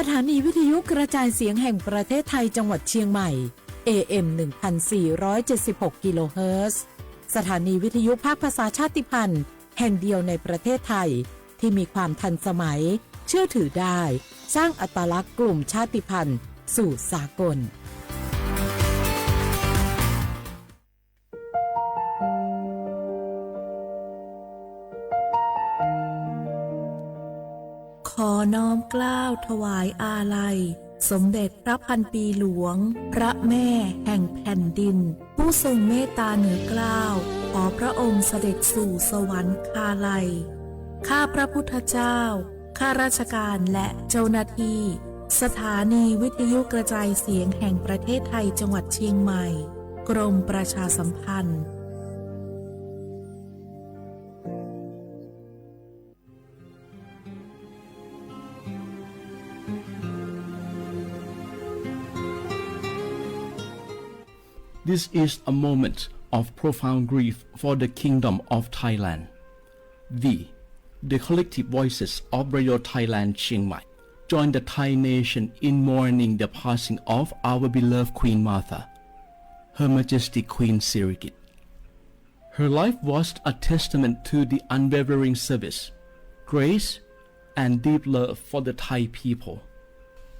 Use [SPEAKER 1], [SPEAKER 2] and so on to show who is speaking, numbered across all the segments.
[SPEAKER 1] สถานีวิทยุกระจายเสียงแห่งประเทศไทยจังหวัดเชียงใหม่ AM 1476 กิโลเฮิรตซ์สถานีวิทยุภาคภาษาชาติพันธุ์แห่งเดียวในประเทศไทยที่มีความทันสมัยเชื่อถือได้สร้างอัตลักษณ์กลุ่มชาติพันธุ์สู่สากลขอน้อมเกล้าถวายอาลัยสมเด็จพระพันปีหลวงพระแม่แห่งแผ่นดินผู้ทรงเมตตาเหนือเกล้าขอพระองค์เสด็จสู่สวรรคาลัยข้าพระพุทธเจ้าข้าราชการและเจ้าหน้าที่สถานีวิทยุกระจายเสียงแห่งประเทศไทยจังหวัดเชียงใหม่กรมประชาสัมพันธ์
[SPEAKER 2] This is a moment of profound grief for the Kingdom of Thailand. The collective voices of Radio Thailand Chiang Mai join the Thai nation in mourning the passing of our beloved Queen Martha, Her Majesty Queen Sirikit. Her life was a testament to the unwavering service, grace, and deep love for the Thai people.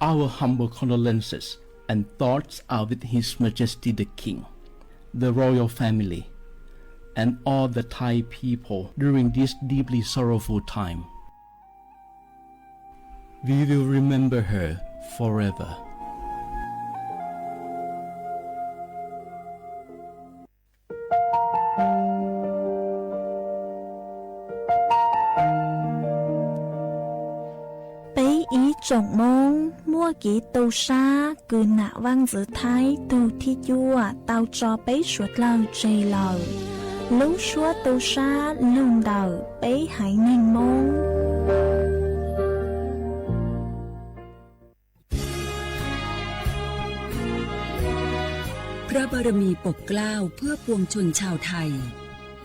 [SPEAKER 2] Our humble condolences and thoughts are with His Majesty the King, the royal family, and all the Thai people during this deeply sorrowful time. We will remember her forever.
[SPEAKER 3] Trọng mong mua kỹ tàu xa cứ nạ văn giữa thái tàu thi chua tàu cho bấy suốt lâu trầy lầu lú suốt tàu xa lùn đầu bấy hãy nhanh mong
[SPEAKER 4] พระบารมีปกเกล้าเพื่อปวงชนชาวไทย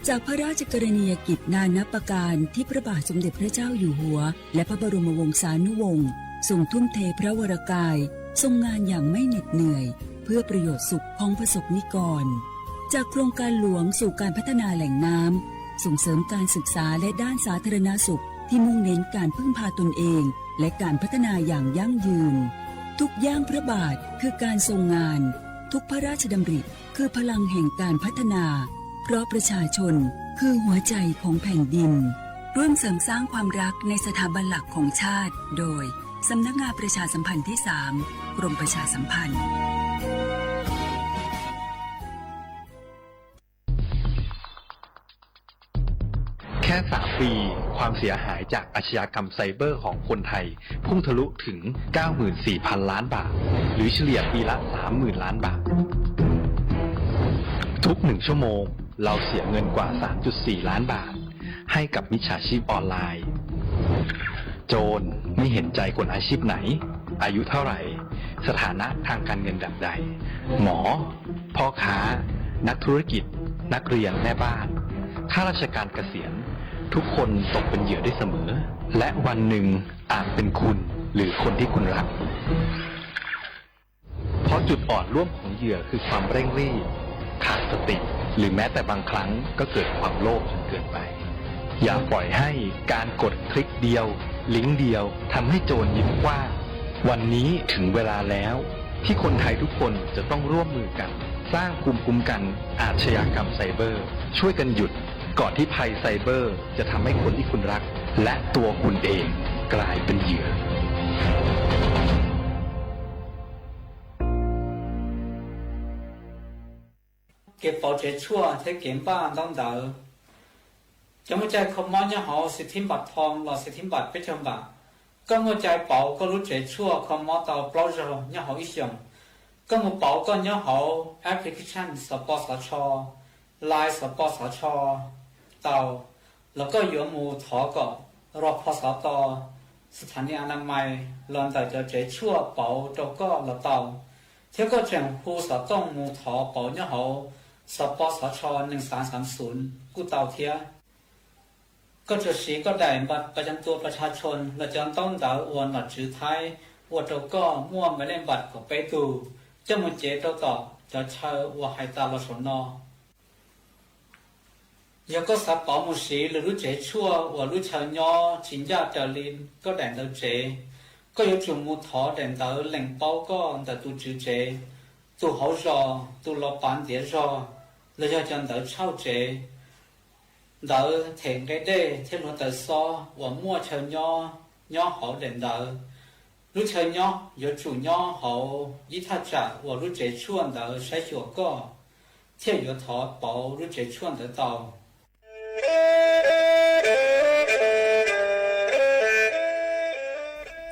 [SPEAKER 4] จากพระราชกรณียกิจนานับประการที่พระบาทสมเด็จพระเจ้าอยู่หัวและพระบรมวงศานุวงศ์ทรงทุ่มเทพระวรกายทรงงานอย่างไม่เหน็ดเหนื่อยเพื่อประโยชน์สุขของประสบนิกรจากโครงการหลวงสู่การพัฒนาแหล่งน้ำส่งเสริมการศึกษาและด้านสาธารณสุขที่มุ่งเน้นการพึ่งพาตนเองและการพัฒนาอย่างยั่งยืนทุกย่างพระบาทคือการทรงงานทุกพระราชดำริคือพลังแห่งการพัฒนาเพราะประชาชนคือหัวใจของแผ่นดินร่วมเสริมสร้างความรักในสถาบันหลักของชาติโดยสำนักงานประชาสัมพันธ์ที่ 3 กรมประชาสัมพันธ์
[SPEAKER 5] แค่3 ปีความเสียหายจากอาชญากรรมไซเบอร์ของคนไทยพุ่งทะลุถึง 94,000 ล้านบาทหรือเฉลี่ยปีละ 30,000 ล้านบาททุก1 ชั่วโมงเราเสียเงินกว่า 3.4 ล้านบาทให้กับมิจฉาชีพออนไลน์โจรไม่เห็นใจคนอาชีพไหนอายุเท่าไหร่สถานะทางการเงินแบบใดหมอพ่อค้านักธุรกิจนักเรียนแม่บ้านข้าราชการเกษียณทุกคนตกเป็นเหยื่อได้เสมอและวันหนึ่งอาจเป็นคุณหรือคนที่คุณรักเพราะจุดอ่อนร่วมของเหยื่อคือความเร่งรีบขาดสติหรือแม้แต่บางครั้งก็เกิดความโลภจนเกินไปอย่าปล่อยให้การกดคลิกเดียวลิงก์เดียวทำให้โจรยิ้มกว้างวันนี้ถึงเวลาแล้วที่คนไทยทุกคนจะต้องร่วมมือกันสร้างภูมิคุ้มกันอาชญากรรมไซเบอร์ช่วยกันหยุดก่อนที่ภัยไซเบอร์จะทำให้คนที่คุณรักและตัวคุณเองกลายเป็นเหยื่อ
[SPEAKER 6] cái bảo chế chua thế kiểm ba đông đỡ cho một trái không món nhá họ sẽ thêm bạc thong là sẽ thêm bạc biết không bà có một trái bảo có lúc chế chua không món tàu browser nhá họ ít dùng có một bảo có nhá họ application support cho line support cho tàuแล้วก็อยู่หมู่ถอก็รอพสตสถานีอนามัยลอนแต่จะเจชั่วเป๋าเจ้าก็ละเตาเที่ยวก็เจียงผู้สต้องหมู่ถอเป๋าเนี่ยเขาสปสช1330กูเตาเทียก็จะสีก็ได้บัตรประจำตัวประชาชนและจะต้องดาวอวนบัตรจื้อไทย我这个莫没人把个背度，这么接着到，就车我还到了什么？有个啥保姆时，路这错，我路车nhỏ，请假这里个人都这，个有种木头人都领包个的都知这，都好少，都老半点少，了要讲都超这，都停个的，听我都说，我莫车nhỏ好人都。路车nhỏ有主nhỏ好，一他家我路这错的谁学过，天有他保路这错的到。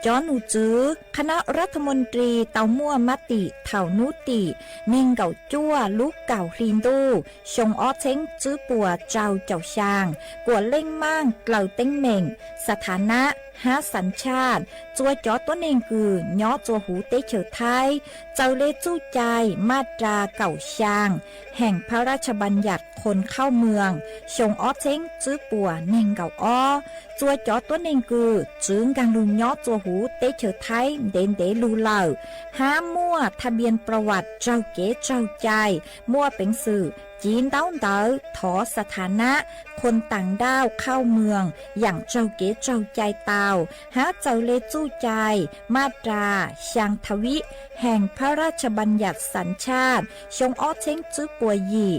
[SPEAKER 3] จอหนูจื้อคณะรัฐมนตรีเตามั่วมติเถานุติเน่งเก่าจั่วลูกเก่าคลีนดูชงอ้อเช้งจื้อปัวเจ้าเจ้าช่างกวดเล่งมั่งเกล่าเต้งเหม่งสถานะหาสัญชาติจัวจอตัวเน่งคือย้อจัวหูเตเฉอไทยเจ้าเลจู้ใจมาตราเก่าช่างแห่งพระราชบัญญัติคนเข้าเมืองชงอ้อเช้งจื้อปัวเน่งเก่าอ้อจัวจอตัวเน่งคือจื้อกังลุงย้อจัวหูเตเฉอไทยเด่นเดลูเหล่าห้ามั่วทะเบียนประวัติเจ้าเก๋เจ้าใจมั่วเป็นสื่อจีนเต้าเต๋อถอสถานะคนต่างด้าวเข้าเมืองอย่างเจ้าเก๋เจ้าใจเตาหาเจ้าเลจู้ใจมาตราชังทวิแห่งพระราชบัญญัติสัญชาติชงอ้อเช้งจื้อปัวยี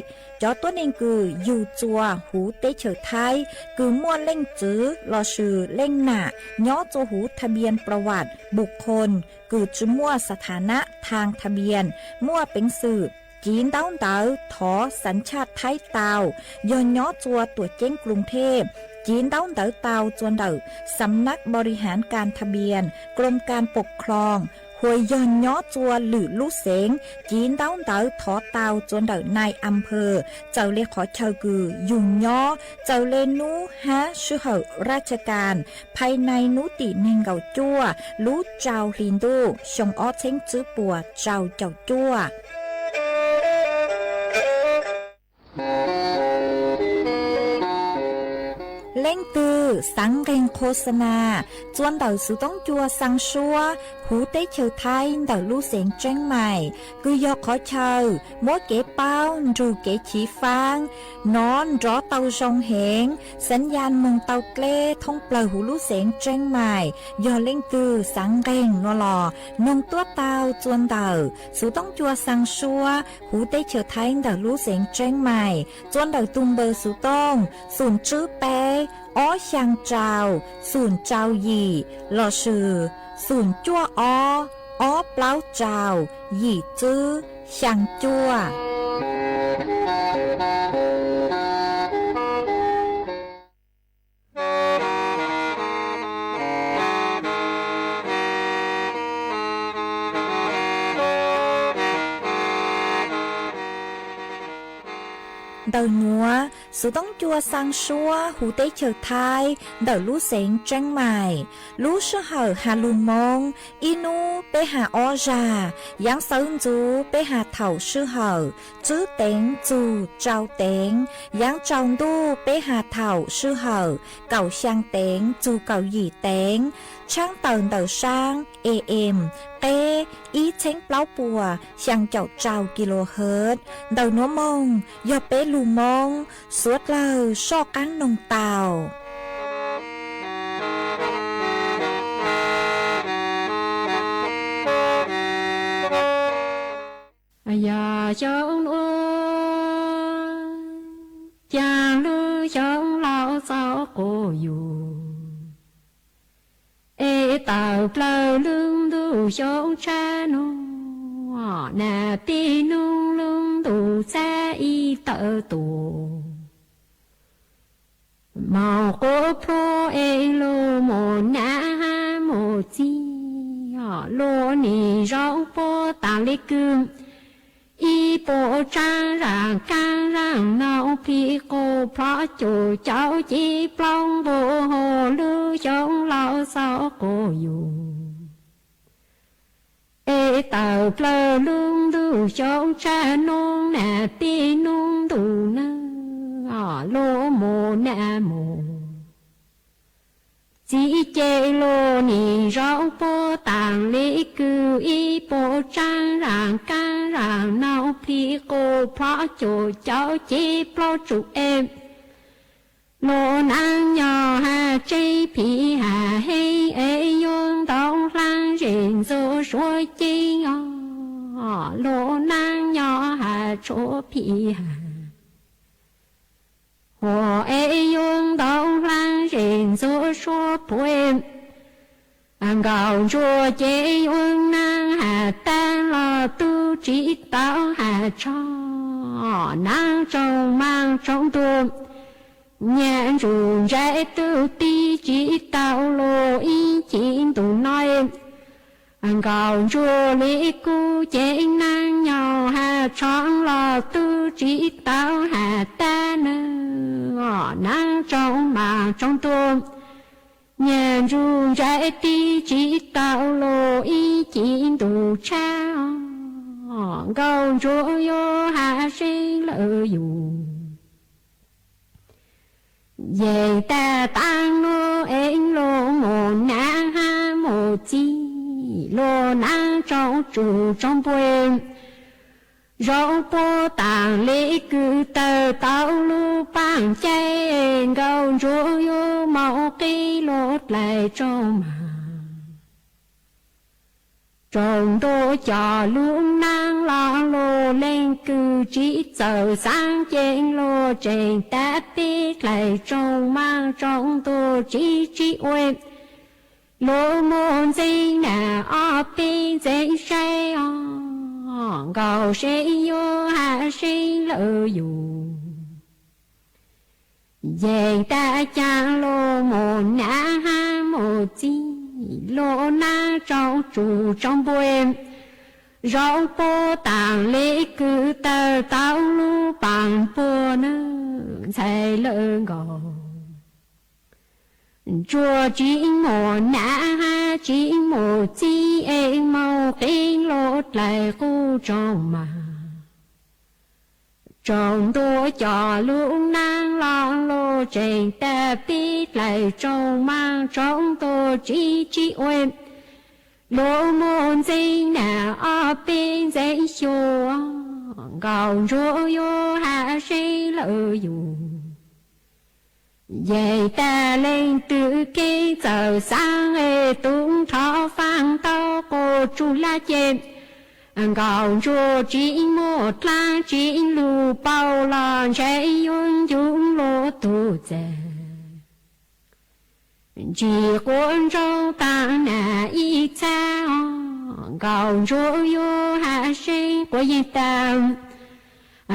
[SPEAKER 3] จอตัวเองคืออยู่จัวหูเตเฉอไทยคือมั่วเล่งจื้อรอชื่อเล่งหน้าย้อจัวหูทะเบียนประวัติบุคคลคือจื้อมั่วสถานะทางทะเบียนมั่วเป็นสื่อจีนเต้าเต๋อถอสัญชาติไทยเตาย้อนย้อจัวตัวเจ้งกรุงเทพจีนเต้าเต๋อเตาจวนเต๋อสำนักบริหารการทะเบียนกรมการปกครองหวยย้อนย้อจัวหรือลู่เสงจีนเต้าเต๋อถอเตาจวนเต๋อนายอำเภอเจ้าเลขอเชอกือยุ่งย้อเจ้าเลนูฮะชื่อเหอราชการภายในนุติเนงเก่าจัวรู้เจ้าลินดูชงอ้อเช้งจื้อปัวเจ้าเจ้าจัวเล่งตือสังเรงโฆษณาจวนเต่าสุต้องจัวสังชัวหูเต้เชอไทยเต่าลู่เสียงแจ้งใหม่คือยอขอเชอมัวเก๋เป้ารูเก๋ฉีฟางนอนรอเต่าจงเหงสัญญาณมงเต่าเกล้ท่องเปล่าหูลู่เสียงแจ้งใหม่ยอเล่งตือสังเรงนัวหล่อนงตัวเต่าจวนเต่าสุต้องจัวสังชัวหูเต้เชอไทยเต่าลู่เสียงแจ้งใหม่จวนเต่าตุมเบอร์สุต้องศูนย์จื้อเป้อ้อช่างเจ้าศูนย์เจ้าหยี่หล่อชื่อศูนย์จั่วอ้อเปล่าเจ้าหยี่จื้อช่างจั่วเดาหนัวสุต้องจัวสังชัวหูเต้เฉอไทยเดาลู่เสงแจ้งใหม่ลู่เชื่อเหอหาลุงมงอีนูไปหาอ้อจายังเซิงจูไปหาเถ่าชื่อเหอจื้อเต็งจูเจ้าเต็งยังจองดูไปหาเถ่าชื่อเหอเก่าช่างเต็งจูเก่าหยี่เต็งช่างเตินเดาช่างAMเต้อีเช้งเปล่าปัวช่างเจ้าเจ้ากิโลเฮิรตซ์เดาหนัวมงยอเป้ลูมงสวดเลอชอกันนงเตา
[SPEAKER 7] อย่าจงโอ้จางลือจงเล่าเจ้าก็อยู่เต่าเปล่าลืมดูจงชาโนนาตีนุ่งลืมดูแซ่อีเต่าตัวมองก็เพราะเองโลโมนาโมจีโลนี่ร้องโปตาเล็กึมอีโปจางร่างกางร่างเนาพี่ก็เพราะจู่เจ้าจีปลองโบโหลือจงเล่าเศร้าก็อยู่เต่าเปล่าลืมดูจงชาโนนาตีนุ่งดูนะโลโมนาโมจ chỉ chế lô nì rau bố tàng lý cư y bố trang ràng can ràng nâu phi cô phó chủ cháu chỉ bó chủ em lô năng nhỏ hà chế phí hà hê ê yôn đông lang rình dô số chi lô năng nhỏ hà chỗ phí hà hồ ê yôn đông lang rình dô số bùi anh gạo chùa chế yôn năng hà tan lò tu trí tao hà cho năng trong mang trong tuôn nhãn rùn rẽ tư ti chỉ tạo lô ý chín tụ nói anh gạo chùa lý cu chế năng nhỏ hà tròn lò tư chỉ tạo hà ta nơ năng trong mà trong tuôn nhãn rùn rẽ ti chỉ tạo lô ý chín tụ cha gạo chùa yo hà sinh lợi dùng về ta tăng lô em lô mồ na ha mồ chi lô na trong chủ trong bùi rau bố tàng lễ cư tờ tao lu bằng chay gạo rô yo màu cây lốt lại trong mà trong đô cho luôn năng lo lô lên cư trí giờ sáng trên lô trên ta biết lại trong mang trong tô trí trí uế lô môn gì nà ở bên dễ say gạo sẽ vô hạ sinh lợi dùng về ta chẳng lô môn nà ha mô chi lô na trong chủ trong bùi rau bố tàng lễ cư tờ tao lu bằng bùa nơ chạy lơ gò chùa chỉ mồ na ha chỉ mồ chi em màu kinh lốt lại khu trong mà trong đô cho luôn năng lòng lô trên ta biết lại trong mang trong tô chi uên lô môn gì nà ở bên dễ chùa gạo rô yo hạ sinh lợi dùng về ta lên từ cái giờ sáng ê tung thọ phang tao cô chú la chêm gạo rô chỉ một lá chỉ lù bao lòn chạy yun yun lô tu dè chỉ quân rau ta nà y cha gạo rô yo hạ sinh của y tam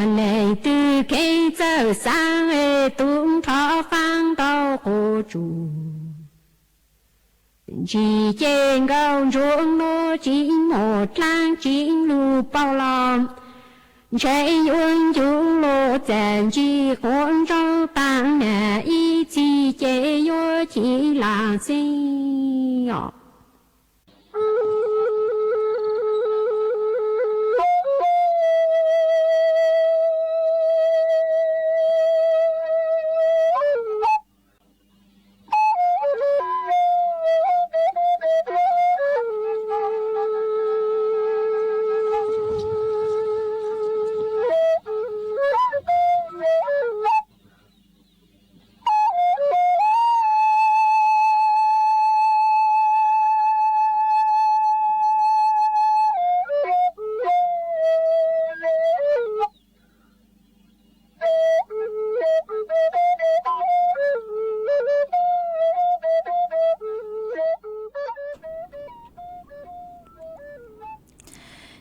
[SPEAKER 7] lệ từ cái giờ sáng ê tung thọ phang tao cô chú chỉ trên gạo ruộng nó chỉ một lang chỉ lù bao lòng chạy yun yun lô chèn chỉ con rau tang nè y chỉ chế yo chỉ là gì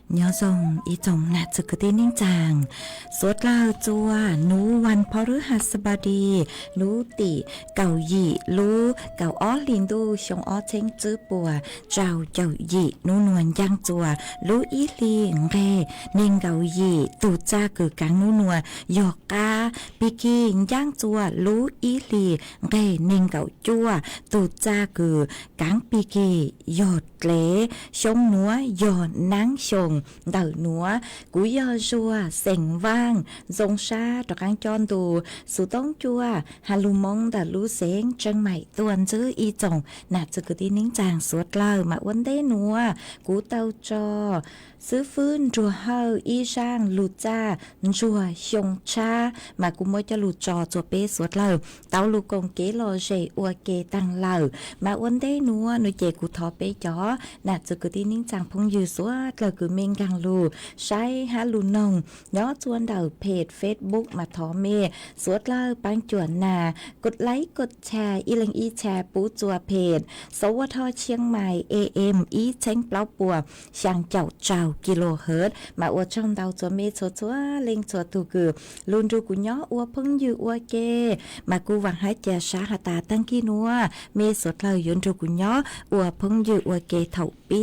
[SPEAKER 8] nhớ dòng ý chồng nạt sự cơ tin ninh chàng suốt lao chua núวันพฤหัสบดีnú tỷ cầu dị lú cầu ó liền đu xong ó chênh chữ bùa trào chậu dị nú nuồn giang chùa lú ý liền ghê nên cầu dị tụ cha cử cáng nú nuồn giọt ca bì kì giang chùa lú ý liền ghê nên cầu chua tụ cha cử cáng bì kì giọt lễ sống núa giọt nắng sông เดาหนัวกูยอจัวเสียงว่างจงชาตอกางจอนดูสุต้องจัวฮาลูมงแต่รู้เสียงจังใหม่ตัวจื้ออีจงน่าจะกึดีนิ่งจางสวดเล่ามาวันได้หนัวกูเตาจอซื้อฟื้นจัวเฮาอีช่างหลุดจ้าจัวชงชามากูมัวจะหลุดจอจัวเป้สวดเล่าเตาลูกงเกลอเจอวเกตังเล่ามาวันได้หนัวหนูเจกูทอเป้จอน่าจะกึดีนิ่งจางพงยืสวดเราคือเมงกังลูใช้ฮาลูนงย้อจวนเดาเพจเฟซบุ๊กมาทอเมสวดเล่าปังจวนนากดไลค์กดแชร์อีลังอีแชร์ปูจัวเพจสวทเชียงใหม่ AM อีเช้งเปล่าปัวช่างเจ้ากิโลเฮิรตมาอวดช่องเดาจัวเมจัวเล็งจัวตูกือลุนดูกุย้ออวพึ่งยืออวเกมากูหวังให้เจชาหตาตั้งกีนัวเมสวดเลยยนดูกุย้ออวพึ่งยืออวเกเถ่าปี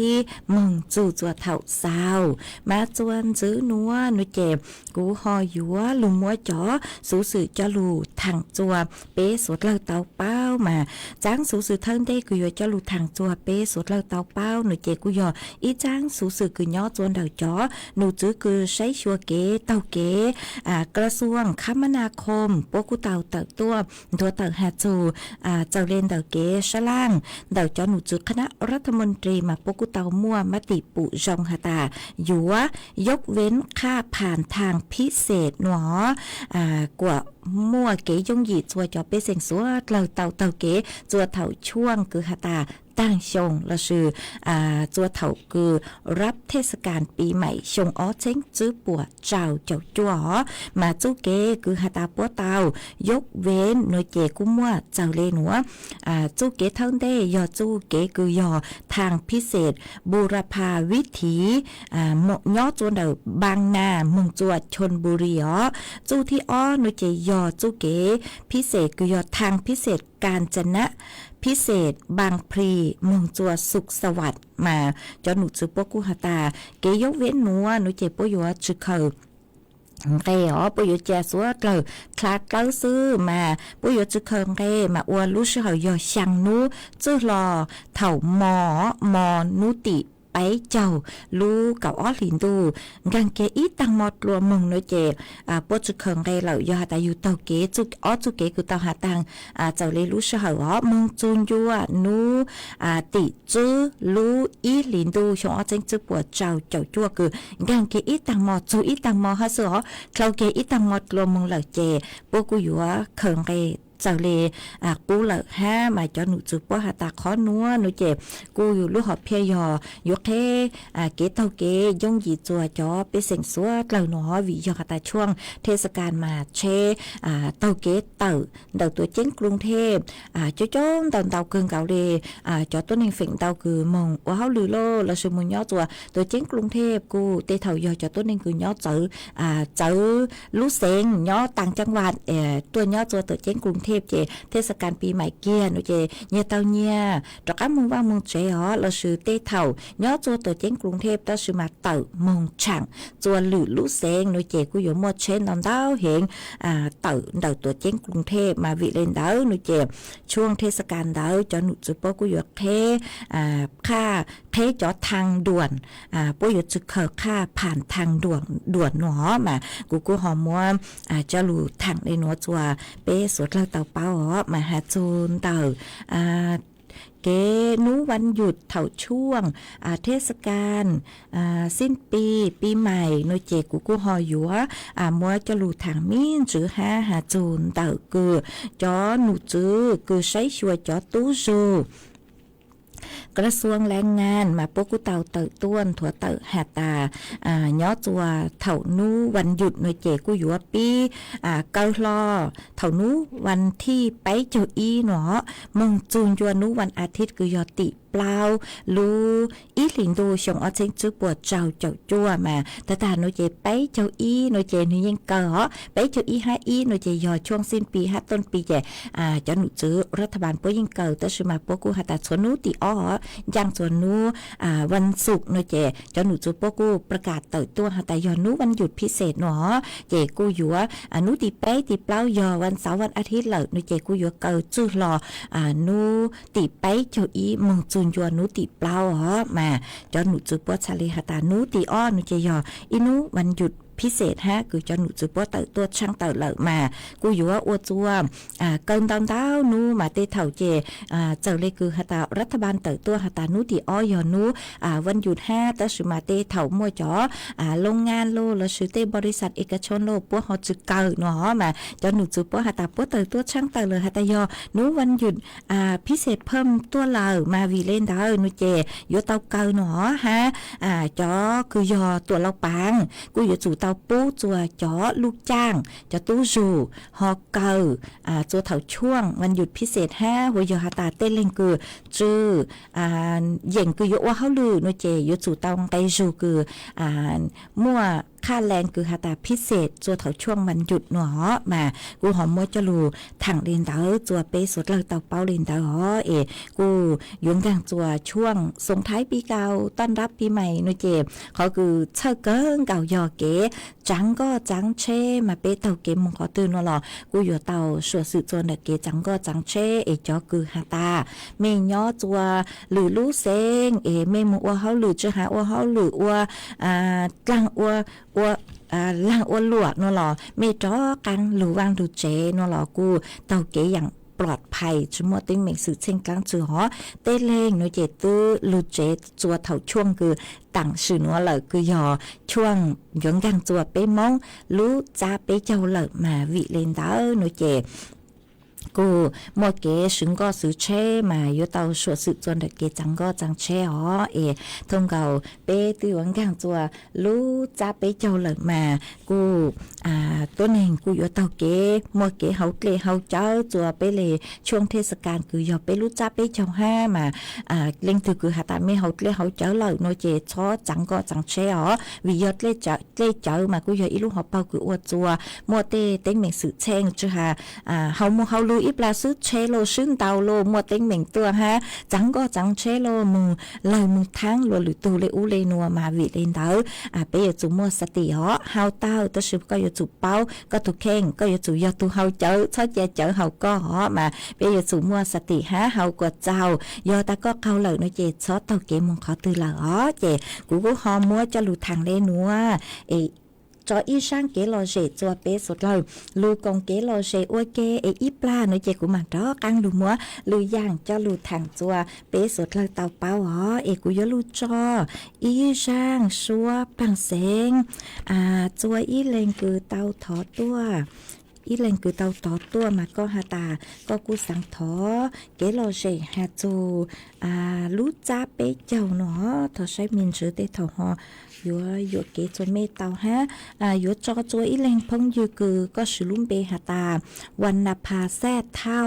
[SPEAKER 8] มงจู่จัวเถ่าสาวมาจวนซื้อนัวนุเจ็บกูหอยัวลุงมัวจ๋อสูสื่อจะลูทางจัวเป้สวดเลยเตาเป้ามาจ้างสูสื่อเทิงได้กูยอจะลูทางจัวเป้สวดเลยเตาเป้าหนูเจ็บกูยออีจ้างสูสื่อกูย้อจวนเดาจ๋อหนูจื้อคือใช้ชัวเก๋เตาเก๋กระทรวงคมนาคมพวกกูเตาเตาตัวเตาหาจูเจ้าเล่นเตาเก๋ชะล่างเดาจ๋อหนูจื้อคณะรัฐมนตรีมาพวกกูเตามั่วมติปุจงหตาอยู่ว่ายกเว้นค่าผ่านทางพิเศษหนอกว่ามั่วเก๋ยงหยีจัวจอเป้เสียงสัวเราเตาเก๋จัวเถาช่วงคือหตาตั้งชงละชื่อจัวเถาคือรับเทศกาลปีใหม่ชงอ้อเช้งจื้อปัวเจ้าจัวมาจู้เก๋คือหตาปัวเตายกเว้นหน่วยเก๋กุ้มมั่วเจ้าเลหนัวจู้เก๋เท่าได้ยอจู้เก๋คือยอทางพิเศษบูรพาวิถีย่อจวนเดาบางนาเมืองจัวชนบุรีจู้ที่อ้อหน่วยเก๋ยอจู้เก๋พิเศษคือยอทางพิเศษกาญจนะพิเศษบางพลีเมืองจัวสุขสวัสดิ์มาจอหนูจือปกุหตาเกยกเว้นนัวหนูเจ็บปยัวจือเขาเกยปยัวแจสัวเกลคลาเกลซื้อมาปยัวจือเขาเกมาอวรู้ชื่อเขายอช่างนู้จื้อรอเถ่าหมอนุติไปเจ้าลูกับอ้อหลินดูกังเกอีตังหมดรวมมึงน้อยเจปวดจุกเคิงไกเหล่ายอแต่อยู่เตาเกจุกอ้อจุกเกคือเตาหาตังเจ้าเลยรู้เชื่อเหรอมึงจูนยัวนูติจื้อลูอีหลินดูชงอ้อเจงจื้อปวดเจ้าจั่วคือกังเกอีตังหมดจูอีตังหมดฮะเสือเขาเกอีตังหมดรวมมึงเหล่าเจปวดกูอยู่ว่าเคิงไกเจ้าเลยกูเหล่าห้ามาจอหนูจือป้อหาตาขอนัวหนูเจ็บกูอยู่ลูกหอบเพียยอยกเทเกเท่าเกยงหยีจัวจอไปเสียงสัวเกล่าหนอวิยอตาช่วงเทศกาลมาเชเต้าเกเต่าเดาตัวเจ้งกรุงเทพจ้จ้องเต่าเกินเก่าเลยจอต้นเองฝิ่งเต่าคือมองว่าเขาลือโลเราสมุนย่อจัวตัวเจ้งกรุงเทพกูเตเท่ายอจอต้นเองคือย่อเจอลูเซงย่อต่างจังหวัดตัวย่อจัวตัวเจ้งกรุงเทพเจเทศกาลปีใหม่เกียนเจเนี่ยเต้าเนี่ยตระก้ามงว่ามึงเจเราซื้อเตเท่าย่อจัวตัวเจ้งกรุงเทพต้าซื้อมาเต่ามงช่างจัวหลือลูเซงเจกูอยู่หมดเช่นนอนดาวเห็นเต่าตัวเจ้งกรุงเทพมาวิเลนดาวเจช่วงเทศกาลดาวจอหนุจุปกูอยู่ค่าเทจอทางด่วนปุยจุกค่าผ่านทางด่วนหนอมากูหอมมัวจะรู้ทางในหนอจัวเป้สวดเราเต่าเป้ามาหาจูนเต่าเกนูวันหยุดเถ่าช่วงเทศกาลสิ้นปีใหม่โนเจกูหอยัวมัวจะรู้ทางมิ้นจื้อหาจูนเต่ากือจอหนูจื้อกือใช้ช่วยจอตู้จูกระทรวงแรงงานมาปกุเต่าเต่าต้วนถั่วเต่าหาตาย้อจัวเถ่านูวันหยุดหน่วยเจกูอยู่ปีเกาลอเถ่านูวันที่ไปเจ้าอีหนอมึงจูนยัวนูวันอาทิตย์คือยอติเปล่าลูอีหลินดูชงอ้อเชงจื้อปวดเจ้าจั่วมาแต่หน่วยเจไปเจ้าอีหน่วยเจนี่ยังเกาไปเจ้าอีห้าอีหน่วยเจยอช่วงสิ้นปีห้าต้นปีเจจะหนุจื้อรัฐบาลปยิงเกาแต่ชิมาปกูหาตาสวนนูติอ้อย่างส่วนนู้วันศุกร์เนาะเจจะหนูจูปกูประกาศเติบตัวแต่ยอนู้วันหยุดพิเศษเนาะเจกูอยู่ว่านู้ติเป้ติเปล่ายอวันเสาร์วันอาทิตย์เหล่าเนาะเจกูอยู่เกาจูรอนู้ติเป้เจ้าอีมึงจู นยัวนูติเปล่าฮะมาจอหนูจูปัวชาลีหตานูติอ้อนูเจยออินูวันหยุดพิเศษฮะคือจอหนูจูปัวเตอตัวช่างเตอเหลอมากูอยู่ว่าอวจัวเกินตอนเต้านูมาเตเถ่าเจเจ้าเลยคือหตารัฐบาลเตอตัวหตานูติอ้อยอนูวันหยุด5แต่สุมาเตเถ่ามัวจ๋อโรงงานโลแล้วสุเตบริษัทเอกชนโลปัวฮอจึกเกินเนาะมาจอหนูจูปัวหตาปัวเตอตัวช่างเตอเลยหตายอนูวันหยุดพิเศษเพิ่มตัวเรามาวีเล่นดาวนูเจยเตาเกินเนาะฮะจ๋อคือยอตัวเราปังกูอยู่จู่เตาปูจัวจ๋อลูกจ้างจ๋อตู้จูฮอเกอจัวเถาช่วงวันหยุดพิเศษ5หัวยอหตาเต้นเล่นคือจื้อเย่งคือโยว่าเฮาลือนูเจอยู่จู่เตาไตจูคือมั่วค่าแรงคือหาตาพิเศษจัวเถาช่วงวันหยุดหนอมากูหอมมัวจะรูถังเรียนเต๋อจัวเปสดเลยเตาเป้าเรียนเต๋อกูยงกังจัวช่วงส่งท้ายปีเก่าต้อนรับปีใหม่นูเจเขาคือเช่าเกิ้งเก่ายอเก๋จังก็จังเช่มาเปเตาเกมมงขอตื่นหรอกูอยู่เตาสวดสื่อจวนเก๋จังก็จังเช่จอคือหาตาเมย่อจัวหรือรู้เซงเมมอัวเฮาหรือจะหาอัวเฮาหรืออัวกลางอัวล่างอ้วนหลวกนัวหรอไม่จ้อกันหรือวางดูเจนัวหรอกูเตาเก๋อย่างปลอดภัยชั่วโมงติ้งเหม่งสื่อเช่นกลางจือหอเต้เล่งนัวเจตื้อลูเจจัวเถาช่วงคือต่างสื่อนัวเหล่คือยอช่วงยงยังจัวเป้มองรู้จ้าเป้เจ้าเหล่มาวิเลนดานัวเจกูมัวเก๋ซึ่งก็ซื้อเช่มาอยู่เตาสวดสืบจนเด็กเก๋จังก็จังเช่อ๋อทงเก่าเป้ตีหวังกางจัวรู้จ้าเป้เจ้าเหลิมากูตัวหนึ่งกูอยู่เตาเก๋มัวเก๋เฮาเกลเฮาเจ้าจัวเป้เลยช่วงเทศกาลคือยอเป้รู้จ้าเป้เจ้าห้ามาเล่งถือคือหาตาไม่เฮาเกลเฮาเจ้าเหลิโนเจช้อจังก็จังเช่อ๋อวิยอดเล่เจ้ามากูอยู่อีลูกหอบเป่าคืออวดจัวมัวเต้เต็งเหม่งสื่อเช่งจือหาเฮามัวเฮารู้อีปลาซื้อเชโลซึ่งเตาโลมัวเต็งเหม่งตัวฮะจังก็จังเชโลมือเลยมือทั้งหรือตูเลอูเลนัวมาวิเลนเตอไปอยู่จุมัวสติอ๋อเฮาเต้าตัวสืบก็อยู่จุเป้าก็ถูกเข่งก็อยู่จุยอตูเฮาเจอชอบเจอเฮาก็อ๋อมาไปอยู่จุมัวสติฮะเฮากว่าเจ้ายอตาก็เข้าเลยnoเจชอเตาเกมงขอตือละอ๋อเจกูฮอมัวจะหลุดทางเลนัวจออีช่างเกลอเจจัวเปสดเลยลูกงเกลอเจอวยเกอีปลาในเจกูมันดอกังลูมัวลูย่างเจ้าลูทางจัวเปสดเลยเตาเป้าอ๋อกูยลูจออีช่างชัวปังเสงจัวอีเลงคือเตาถอตัวอีเลงคือเตาต่อตัวมาก็หาตาก็กูสังทอเกลอเจหาจูรู้จ้าเปเจ้าเนาะทอใช้มินชื่อเตถอหออยู่เกจนเมตาฮะอยู่จอจัวอีเลงพงอยู่คือก็ชื่อลุ่มเบหาตาวันนภาแซ่เท่า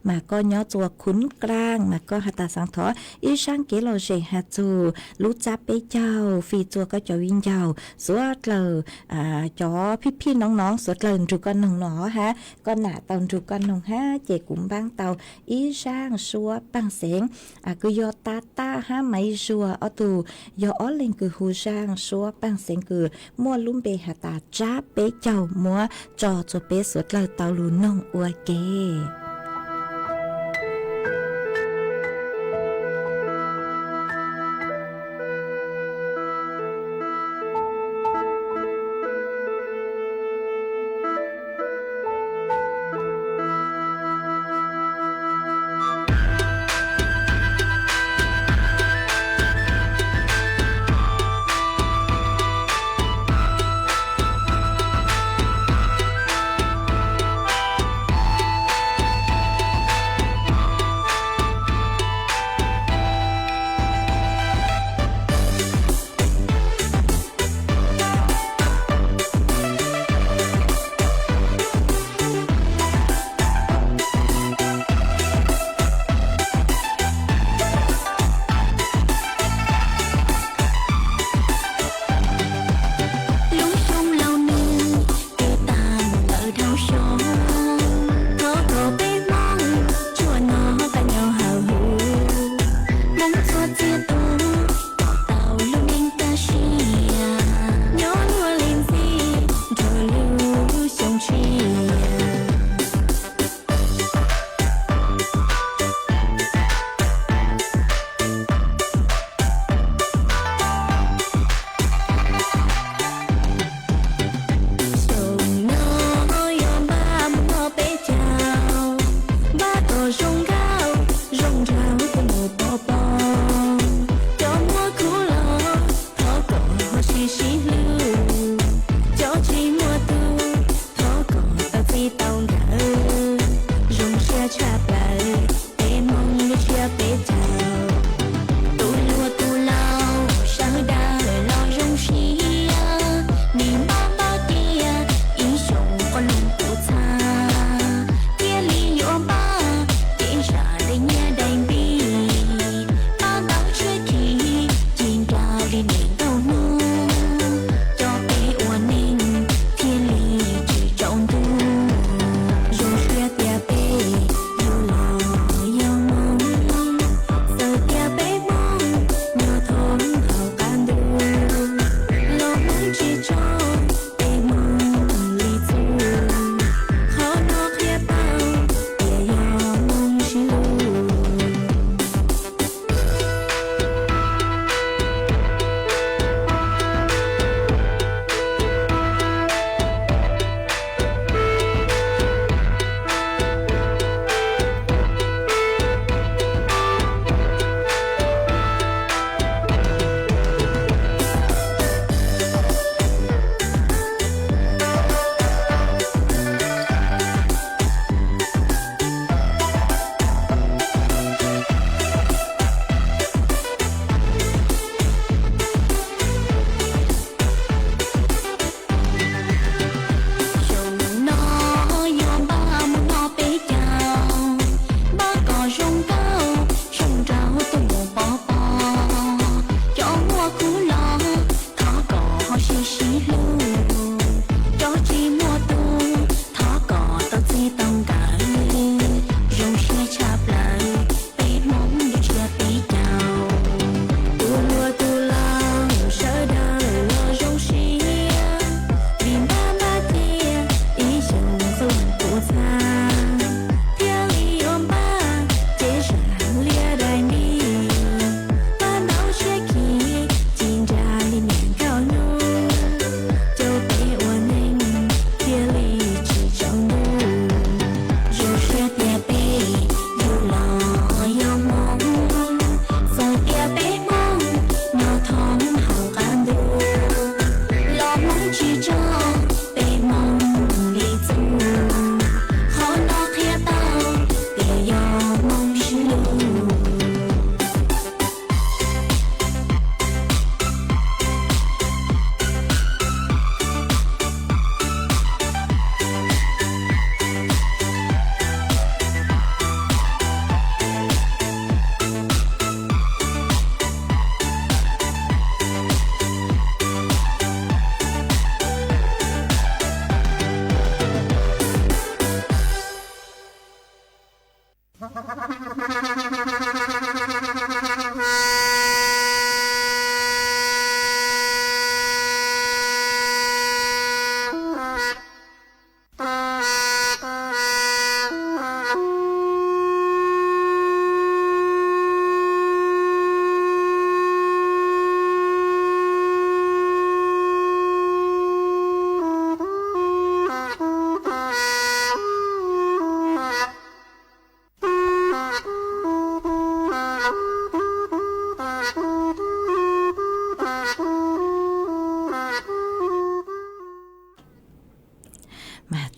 [SPEAKER 8] มาก็ย่อจัวขุนกลางมาก็หาตาสังทออีช่างเกลอเจหาจูรู้จ้าเปเจ้าฟีจัวก็จะวินเจ้าสวดเลยจอพี่ๆน้องๆสวดเลยจุกันหนองฮะก็หน้าตอนจุกันหนองฮะเจกุมบางเตาอีช่างชัวปังเสงคือยอตาฮะไม่ชัวเอาตูยอเลงคือหูช่างชัวปังเสงคือมัวลุ่มเบหาตาจ้าเปเจ้ามัวจอจัวเปสวดเลยเตาลูน้องอัวเก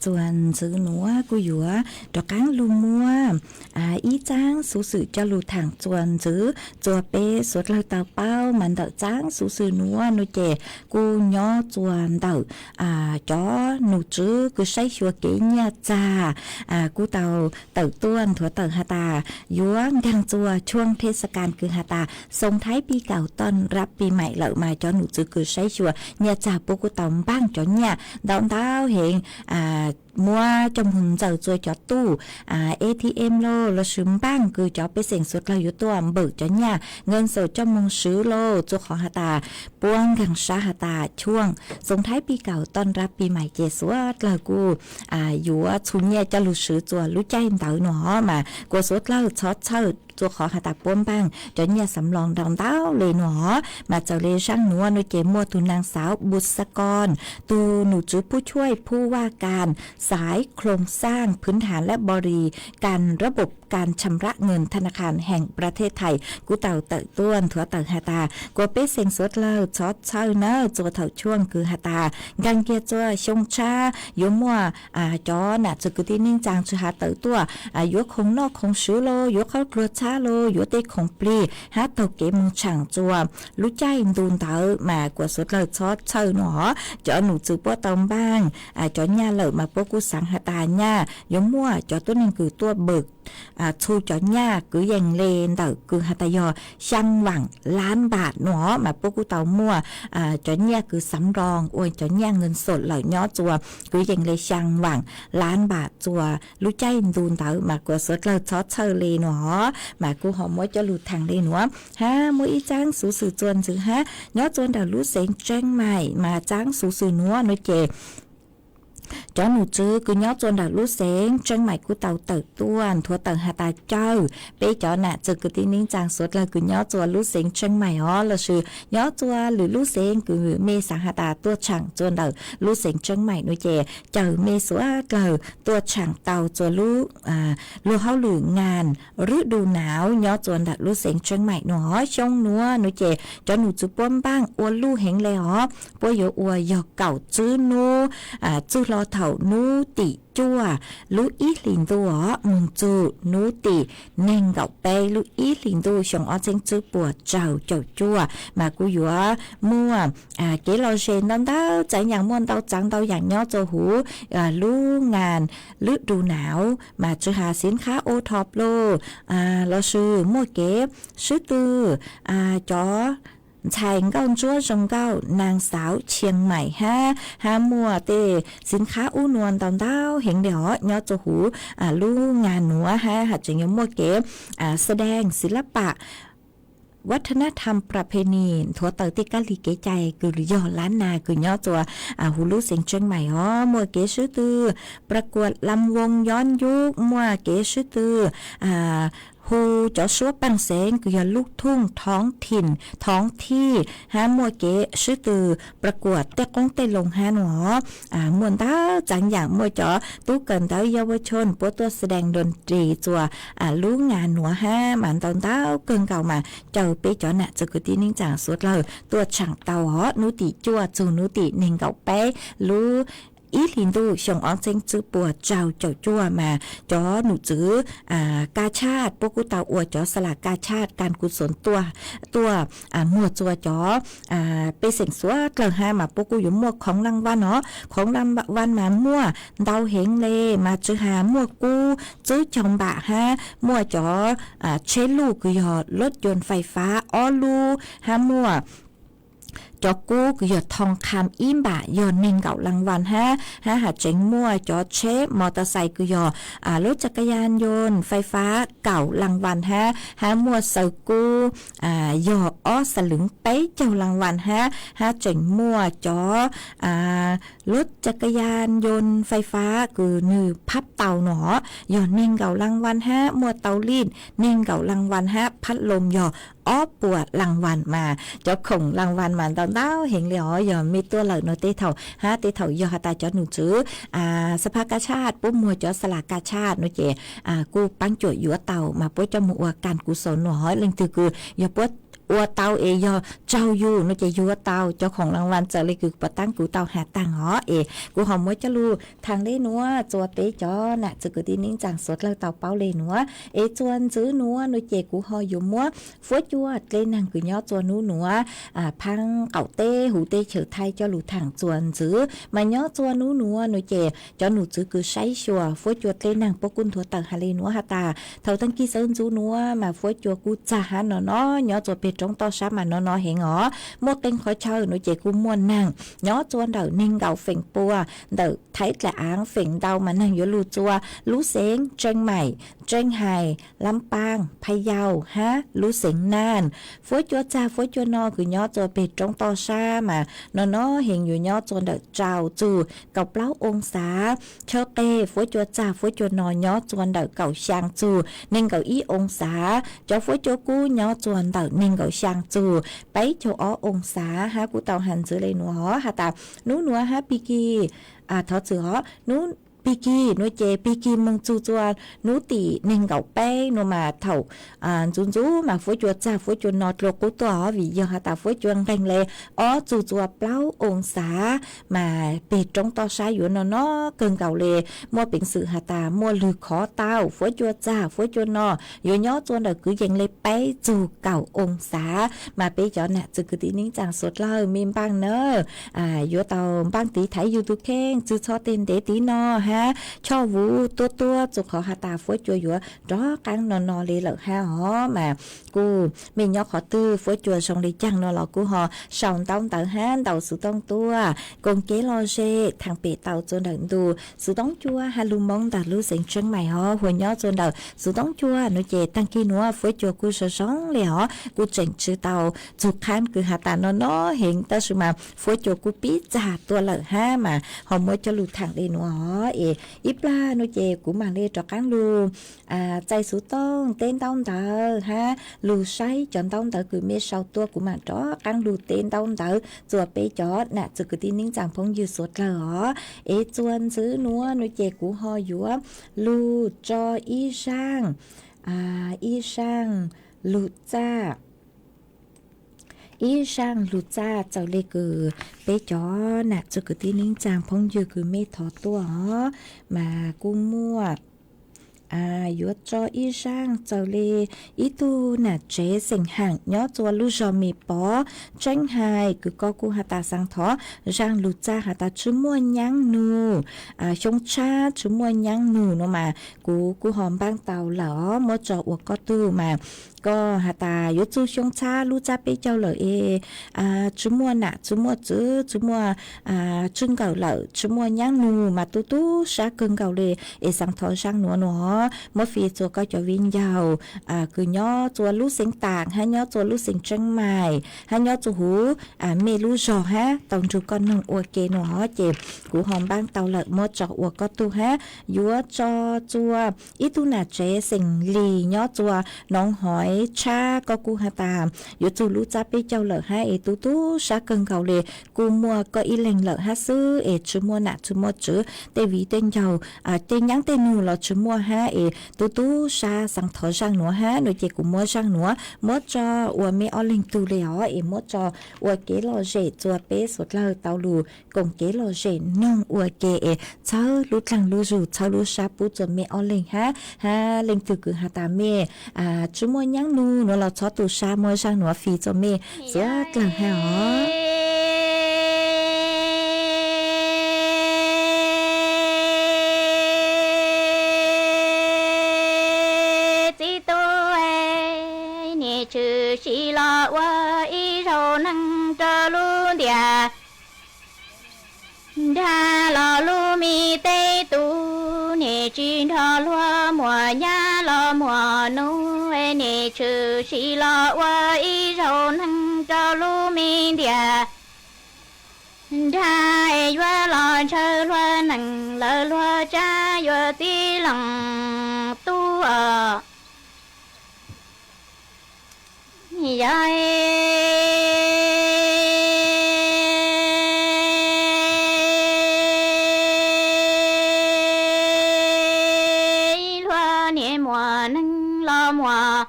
[SPEAKER 8] จวนซื้อหนัวกูอยู่ดอกกังลูมัวอีจ้างสูสือจะลูถังจวนซื้อจัวเป้สวดเลยเตาเป้ามันเดาจ้างสูสือหนัวนูเจกูย่อจวนเดาจอหนูจื้อกูใช้ชัวเก๋เนี่ยจ้ากูเตาต้วนถั่วเตาฮาตาย้วงดังจัวช่วงเทศกาลคือฮาตาส่งท้ายปีเก่าต้อนรับปีใหม่เหล่ามาจอหนูจื้อกูใช้ชัวเนี่ยจ้าปูกูเตาบ้างจอเนี่ยดาวเต้าเห็นมัวจมหุ่นเจ้าจวยจอตู้ATM โลละซึมบ้างคือจอไปเสี่ยงสุดเราอยู่ตัวเบิกจอเนี่ยเงินสดจมงซื้อโลจัวขอฮาตาปวงกังชาฮาตาช่วงส่งท้ายปีเก่าต้อนรับปีใหม่เจสวดเรากูอยู่ชุนเนี่ยจะรู้ซื้อจัวรู้ใจเต่าหนอมากัวสดเล่าช็อตเชิดจัวขอหาตาป้วมบ้างจนเนี่ยสำรองดองเต้าเลยหนอมาเจ้าเลช่างหนัวนุเจมัวตุนางสาวบุษกรตูหนูจื้อผู้ช่วยผู้ว่าการสายโครงสร้างพื้นฐานและบริการระบบการชำระเงินธนาคารแห่งประเทศไทยกูเต่าต้วนถั่วเต่าฮาตากัวเป้เซ็งสดเล่าช็อตเช่าเนอจัวเถ่าช่วงคือฮาตากังเกียจัวชงชายมัวจอน่ะจะกุตินิ่งจางชื่อหาเต่าตัวยกคงนอกคงซื้อโลยกเข้ากลัวชาโลยกเตของปลีหาเต่าเก๋มงช่างจัวรู้ใจดูนเต่ามากว่าสดเลยช็อตเช่าหนอจอหนูจื้อป้อตอมบ้างจอเนี่ยเลยมาป้อกูสังฮาตาเนี่ยยมัวจอตัวนึงคือตัวเบิกชูจอเนี่ยคือยังเลนเต่าคือฮัตยอช่างหวังล้านบาทหนอมาพวกกูเต่ามั่วจอเนี่ยคือสำรองโอ้ยจอเนี่ยเงินสดเหล่าย่อจัวคือยังเลยช่างหวังล้านบาทจัวรู้ใจดูนเต่ามากว่าสดเราช็อตเชอเลยหนอมากูหอมมวยจะหลุดทางเลยหนอฮะมวยอีจ้างสูสื่อจวนจือฮะย่อจวนเต่ารู้เสียงแจ้งใหม่มาจ้างสูสื่อหนัวน้อยเจจอหนูจื้อคือย้อจนดักรู้เสียงจังใหม่กูเต่าต้วนถั่วเต่าหาตาเจ้าเป้จอน่ะจื้อคือตีนิ่งจางสดเลยคือย้อจัวรู้เสียงจังใหม่ละชื่อย้อจัวหรือรู้เสียงคือเมสังหาตาตัวช่างจนดักรู้เสียงจังใหม่น้อยเจเจอเมสัวเกลตัวช่างเต่าจัวรู้เฮาหรืองานฤดูหนาวย้อจนดักรู้เสียงจังใหม่หนอช่องนัวน้อยเจจอหนูจื้อป้อมบ้างอ้วนลู่เห็งเลยป้วยอวยยอเก่าจื้อนูจื้อรอเถ่านูติจัวลูอีหลินตัวมุงจูนูติเน่งเก่าไปลูอีหลินตัวชงอ้อเจงจื้อปวดเจ้าจัวมากูอยู่มั่วเกลอเชนดำดาวใจอย่างม่วนดาวจังดาวอย่างย่อโจหูลู่งานฤดูหนาวมาจื้อหาสินค้าโอท็อปโลเราซื้อมั่วเก็บซื้อตือจอชายเก้าจั่วจงเก้านางสาวเชียงใหม่ฮะมัวเตสินค้าอู้นวลตอนดาวเห็นเดี๋ยวย่อจะหูลู่งานหนัวหัดจึงยมมัวเก็บแสดงศิลปะวัฒนธรรมประเพณีถั่วเต่าที่กะลีเก๋ใจคือย่อล้านนาคือย่อตัวหูลู่เสียงเชียงใหม่มัวเก๋ชื่อตือประกวดลำวงย้อนยุคมัวเก๋ชื่อตือฮูจอชัวปังเสงคือยาลูกทุ่งท้องถิ่นท้องที่มัวเก๋ชื่อตือประกวดแต่กงเตลงหนอมวนตาจังอย่างมัวจอตู้เกินเต้าเยาวชนปัวตัวแสดงดนตรีจัวรู้งานหัวหมันตอนเต้าเกินเก่ามาเจ้าเป๊จอน่ะจะกุตินิ่งจางสุดเลยตัวช่างเต้านุติจัวจูนุติเน่งเก่าเป๊รู้อีหลินดูชงอ้องเจงจื้อปวดเจ้าจั่วมาจอหนูจื้อกาชาติพวกกูเตาอวดจอสลากกาชาติการกุศลตัวหมวดจัวจอไปเสียงสัวเกลือมาพวกกูอยู่หมวดของรางวัลของรางวัลมามั่วเดาเหงเลมาจื้อหาหมวดกูจื้อจองบะมั่วจอเชลูกยอดรถยนต์ไฟฟ้าลูมั่วจอกูก็หยดทองคำอิ่มบะยนเน่งเก่ารางวัลหาเจ๋งมั่วจอเชฟมอเตอร์ไซค์ก็หยดรถจักรยานยนต์ไฟฟ้าเก่ารางวัลหามั่วเซอกูหยดสลึงเป๊ะเจ้ารางวัลหาเจ๋งมั่วจอรถจักรยานยนต์ไฟฟ้าคือนือพับเตาหนอหยดเน่งเก่ารางวัลมั่วเตาลีดเน่งเก่ารางวัลพัดลมหยดปวดรางวัลมาเจ้าของรางวัลมาตอนเต้าเห็นเลยอย่ามีตัวเหล่าโนเตเถ่าเตเถ่ายอตาจอหนูจื้อสภากาชาติปุ๊บมัวจอสลากกาชาติโนเจกูปังจวดยัวเต่ามาปุ๊บจมูกการกุศลหนอเรื่องตือคืออย่าปุ๊บ อัวเตาเอยอเจ้าอยู่นูจะอยู่เตาเจ้าของรางวัลจะเลยคือปะตั้งกูเตาหาตังหอกูหอมว่าจะรู้ทางได้นัวจัวเป๊จอน่ะจะกูที่นิ่งจังสดแล้วเตาเป้าเลยนัวจวนซื้อนัวนูเจกูหออยู่มัวฟัวจัวเลยนางกูย่อจัวนัวพังเก่าเต้หูเต้เฉยไทยเจ้าหลูถังจวนซื้อมาย่อจัวนัวนูเจเจ้าหนูซื้อคือใช้ชัวฟัวจัวเลยนางปกุนทัวตังฮาเลนัวฮาตาเท่าตั้งกี้เซินจูนัวมาฟัวจัวกูจ่าหาเนาะย่อจัวเป็ดจงต่อช้ามาเนาะเหงอ๋อโมเต็งขอเชิญนูเจกูม่วนนางย่อจวนเดานิ่งเดาเฝ่งปัวเดาไทยและอ้างเฝ่งเดามานั่งอยู่ลูจัวลู่เสงเจียงใหม่เจียงไฮ้ลำปางพะเยาฮะลู่เสงน่านฟัวจัวจ่าฟัวจัวนอคือย่อจัวเป็ดจงต่อช้ามาเนาะเห็นอยู่ย่อจวนเดาเจ้าจูกับเล้าองศาเชเตฟัวจัวจ่าฟัวจัวนอย่อจวนเดาเก่าช่างจูนิ่งเก่าอีองศาเจ้าฟัวจัวกูย่อจวนเดานิ่งเก่าช่างจูไปโจอ้อองศาฮะกูเตาหันซื้อเลยหนูหอฮะตาหนูฮะปีกีทอดซื้อหอหนูปีกีหนูเจปีกีมึงจูจวนหนูตีนิ่งเก่าไปหนูมาเถ่าจูมาฟัวจัวจ่าฟัวจัวนอตโลกูตัวหอวิยฮะตาฟัวจวนแรงเลยอ๋อจูจัวเปล่าองศามาเป็ดจงต่อช้าอยู่เนาะเกินเก่าเลยมัวเป็นสื่อฮะตามัวลือขอเต้าฟัวจัวจ่าฟัวจัวนออยู่ย่อจวนเดคือยังเลยไปจูเก่าองศามาไปจอน่ะจะคือตีนิ่งจังสดเลยมีบังเนออยู่เตาบังตีไทยอยู่ทุกแข้งจื้อชอเต้นเดตีนอฮะชอวูตัวจุกขอฮาตาฟัวจัวอยู่รอกังนอเลยเหลือฮะหอมากูมีย่อขอตื้อฟัวจัวชงเลยจังนอหลอกูหอสองต้องเตาฮันเตาสุต้องตัวกงเกลอเจทางเป็ดเตาจนเดินดูสุต้องจัวฮาลูมองตาลูเสียงเชียงใหม่หอหัวย่อจนเดินสุต้องจัวหนูเจตั้งกี้นัวฟัวจัวกูสองเลยหอกูเจ๋งชื่อเตาจุกคันคือฮาตานอเห็นตาสุมาฟัวจัวกูปีจ่าตัวเหลือห้ามาหอมมัวจะหลุดทางเลยนัวหออีปลาหนูเจกูมาเลยจอกังลูใจสุต้องเต้นต้องเตอฮะลูใช้จนต้องเตอคือเมฆเศร้าตัวกูมาจอกังลูเต้นต้องเตอจัวไปจอน่ะจะคือที่นิ่งจังพงยืดสดเลยหรอจวนซื้อนัวหนูเจกูหออยู่ลูจออีช่างอีช่างลูจ้าอีช่างลูจ้าเจ้าเลยคือไปจอน่ะจะคือที่นิ่งจังพงยืดคือเมฆถอดตัวหรอมากูมั่วyuột cho y sang châu lê y tu nà chế sinh hàng nhớ cho lu cho mi bó tranh hài cứ có cu hà ta sang thó rang lu cha hà ta chú mua nhang nù trong cha chú mua nhang nù nó mà cu hòm bang tàu lỡ mua cho uộc có tu màก็หาตาอยู่จูชงชาลูจ้าไปเจ้าเลยจุมัวน่ะจุมัวจื้อจุมัวจุนเก่าเลยจุมัวย่างนูมาตู้ชาเกินเก่าเลยสังทอช่างหนัวมอฟีจัวก็จะวิ่งยาวคือย่อจัวลูเสียงต่างฮะย่อจัวลูเสียงจังใหม่ฮะย่อจัวหูเมลูจอฮะตองจูก็นึ่งอวเกหนัวเจ็บกูหอมบ้างเตาเลยมอจออวก็ตู้ฮะยัวจอจัวอีตูน่ะเจสิงลีย่อจัวน้องหอยชาก็กูหาตามอยู่จูรู้จับไปเจ้าเหลือให้ตู้ชาเกินเก่าเลยกูมัวก็อีเล็งเหลือฮะซื้อชูมัวหนักชูมัวจื้อเตวีเต็งเจ้าเต็งยังเต็งนูเราชูมัวฮะตู้ชาสังทอช่างหนัวฮะหนูเจกูมัวช่างหนัวมัวจออวเมอเล็งตูเลยอ๋อมัวจออวเกลอเจจัวเป้สุดเลยเตาลูกงเกลอเจน้องอวเกเช้ารู้จังรู้จูเช้ารู้ชาปูจัวเมอเล็งฮะเล็งตูคือฮาตาเมชูมัวยังนูเราชอบตูชามัวช่างหนัวฟีจัวเมเสียกลางฮะอ๋
[SPEAKER 7] chữ xí lo qua ý rô năng trơ lu địa đa lo lu mi tê tu nè chín thọ lúa mùa nhá lo mùa nu nè chữ xí lo qua ý rô năng trơ lu mi địa đa qua lo trơ lúa năng lơ lúa cha qua tí lòng tu ở dài lúa niệm mùa nâng lo mùa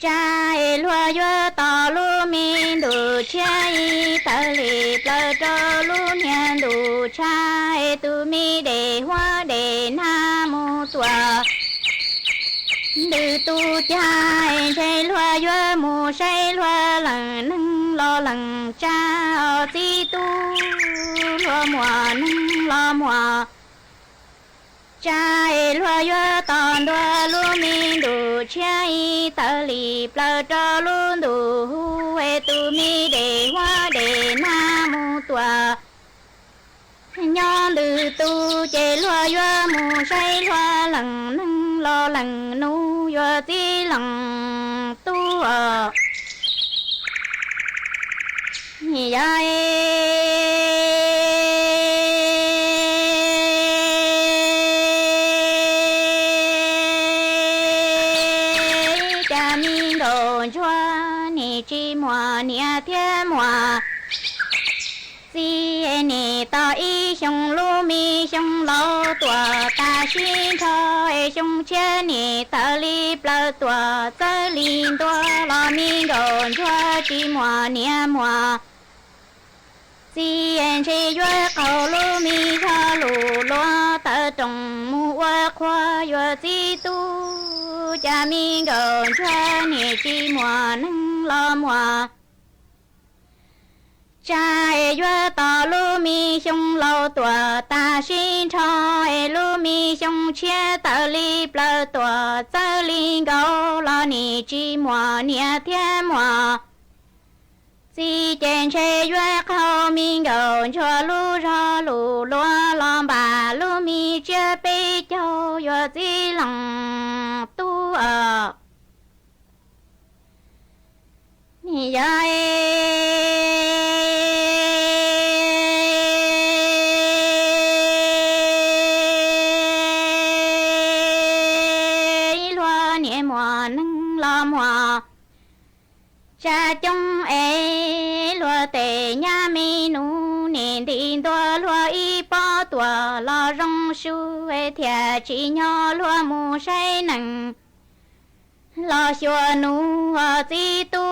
[SPEAKER 7] trái lúa 月到路明度恰一到里不着路面度恰度米的花的那么多。nữ tu trai trai loa yua mù say loa lần nâng lo lần cha ti tu loa mùa nâng lo mùa trai loa yua toàn loa lu mi đủ trai tờ lì plơ cho lu đủ huê tu mi để hoa để nam mù tòa nhon nữ tu trai loa yua mù say loa lần nâng lo lần nu yo ti lần tu ở ya cha mi đồ cho ni chi mùa ni thiên mùa si ni ta y sông lu mi sông lâu tua ta xin cho sông chia ni ta li plơ tua ta linh tua la mi đồn cho chi mùa ni mùa si en chi yue cầu lu mi cho lu lo ta trồng mua khoa yue chi tu cha mi đồn cho ni chi mùa nâng lo mùa trai yue ta lu mi sông lâu tua ta xin cho lu mi sông chia ta li plơ tua ta linh gấu lo ni chi mùa ni thiên mùa si trên che yue khâu mi gấu cho lu lo lo bà lu mi chia bê châu yue di lòng tu ở ni cha chung e lúa tề nhà mi nu nên tin tua lúa y po tua lo rong su e thia chỉ nhỏ lúa mù say nằng lo xua nu ti tu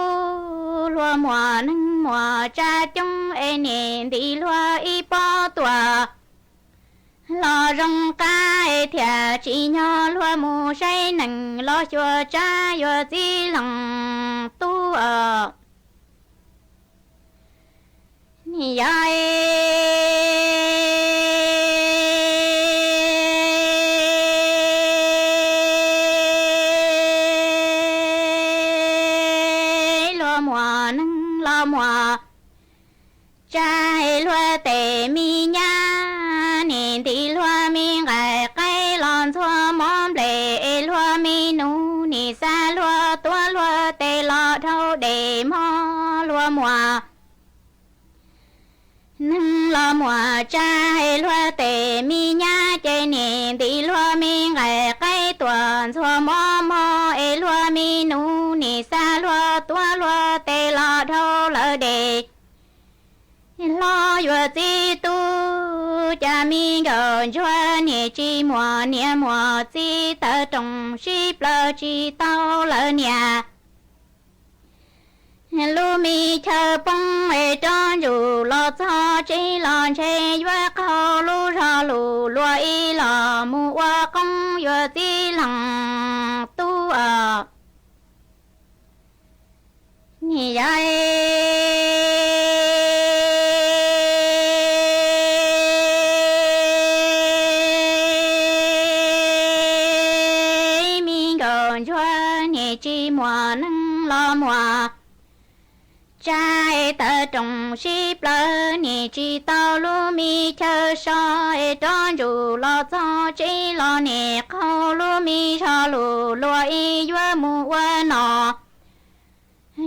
[SPEAKER 7] lúa mùa nằng mùa cha chung e nên đi lúa y po tua lo rong ca e thia chỉ nhỏ lúa mù say nằng lo xua cha yo ti lòng tu ở ni ai lo mùa nâng lo mùa trai lo tề mi nha nên đi lo mi ngày cây lon thua mom lệ lo mi nu ni sa lo tua lo tề lo thâu để mo lo mùa nâng lo mùa trai lo tề mi nha chơi nên đi lo mi ngày cây tuần thua mom mo lo mi nu ni sa lo tua lo tề lo thâu lo để lo yo ti tu cha mi gần cho ni chi mùa ti tơ trồng si plơ chi tao lỡ nhà lu mi chờ bông e cho dù lo cho chi lo che yo khâu lu ra lu lo y lo mu wa công yo ti lòng tu ở ni chi mùa nâng lo mùa trai tơ trồng si plơ ni chi tao lu mi chờ so e tròn dù lo cho chi lo nè khâu lu mi cho lu lo y yue mu wa nọ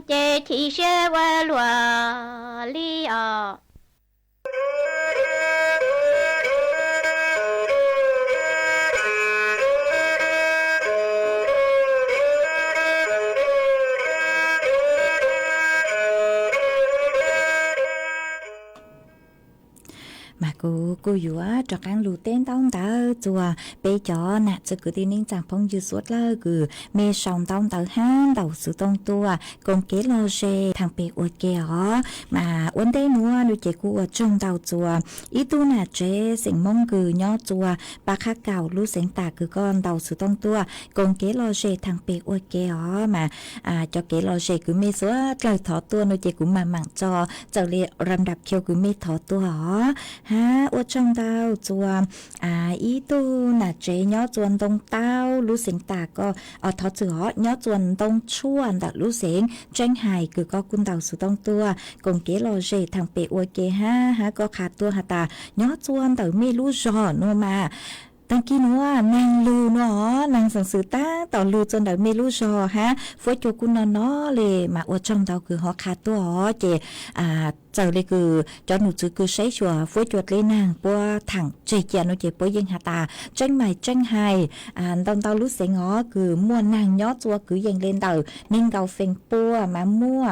[SPEAKER 7] chế chi xe wa lua li ở
[SPEAKER 8] mà côอยู่cho các lũ tên tông tớ chùa bây giờ nè cho cứ đi ninh chẳng phong dư suốt lơ cứ mê sòng tông tớ hán đầu sự tông tua cùng kế lo dê thằng bè uất kè mà uốn đây nữa đôi trẻ cô ở trong đầu chùa ý tu nè chế sinh mong cứ nhỏ chùa bà khá cào lũ sinh tà cứ con đầu sự tông tua cùng kế lo dê thằng bè uất kè mà cho kế lo dê cứ mê suốt lời thọ tua đôi trẻ cũng mà mặn cho liệt rầm đập kêu cứ mê thọ tua ha ở trong tao chùa ý tu là chế nhớ chuồn đông tao lũ sinh tà có ở thọ chữa nhớ chuồn đông chuồn đặt lũ sinh tranh hài cứ có quân tàu sự đông tua cùng kế lo dễ thằng bè uôi kê ha có khát tua hả ta nhớ chuồn tàu mê lũ giò nữa mà tăng kia nữa nàng lù nó nàng sản sự ta tàu lù cho đời mê lú giò ha phối cho quân nó lề mà ở trong tàu cứ họ khát tua họ chè giờ đây cứ cho nụ chữ cứ sấy chùa phối chuột lên nàng qua thẳng chạy chè nó chè bối dân hà ta tranh mày tranh hài đông tàu lú sẽ ngó cứ mua nàng nhót chùa cứ dành lên tàu nên gầu phèn pua mà mua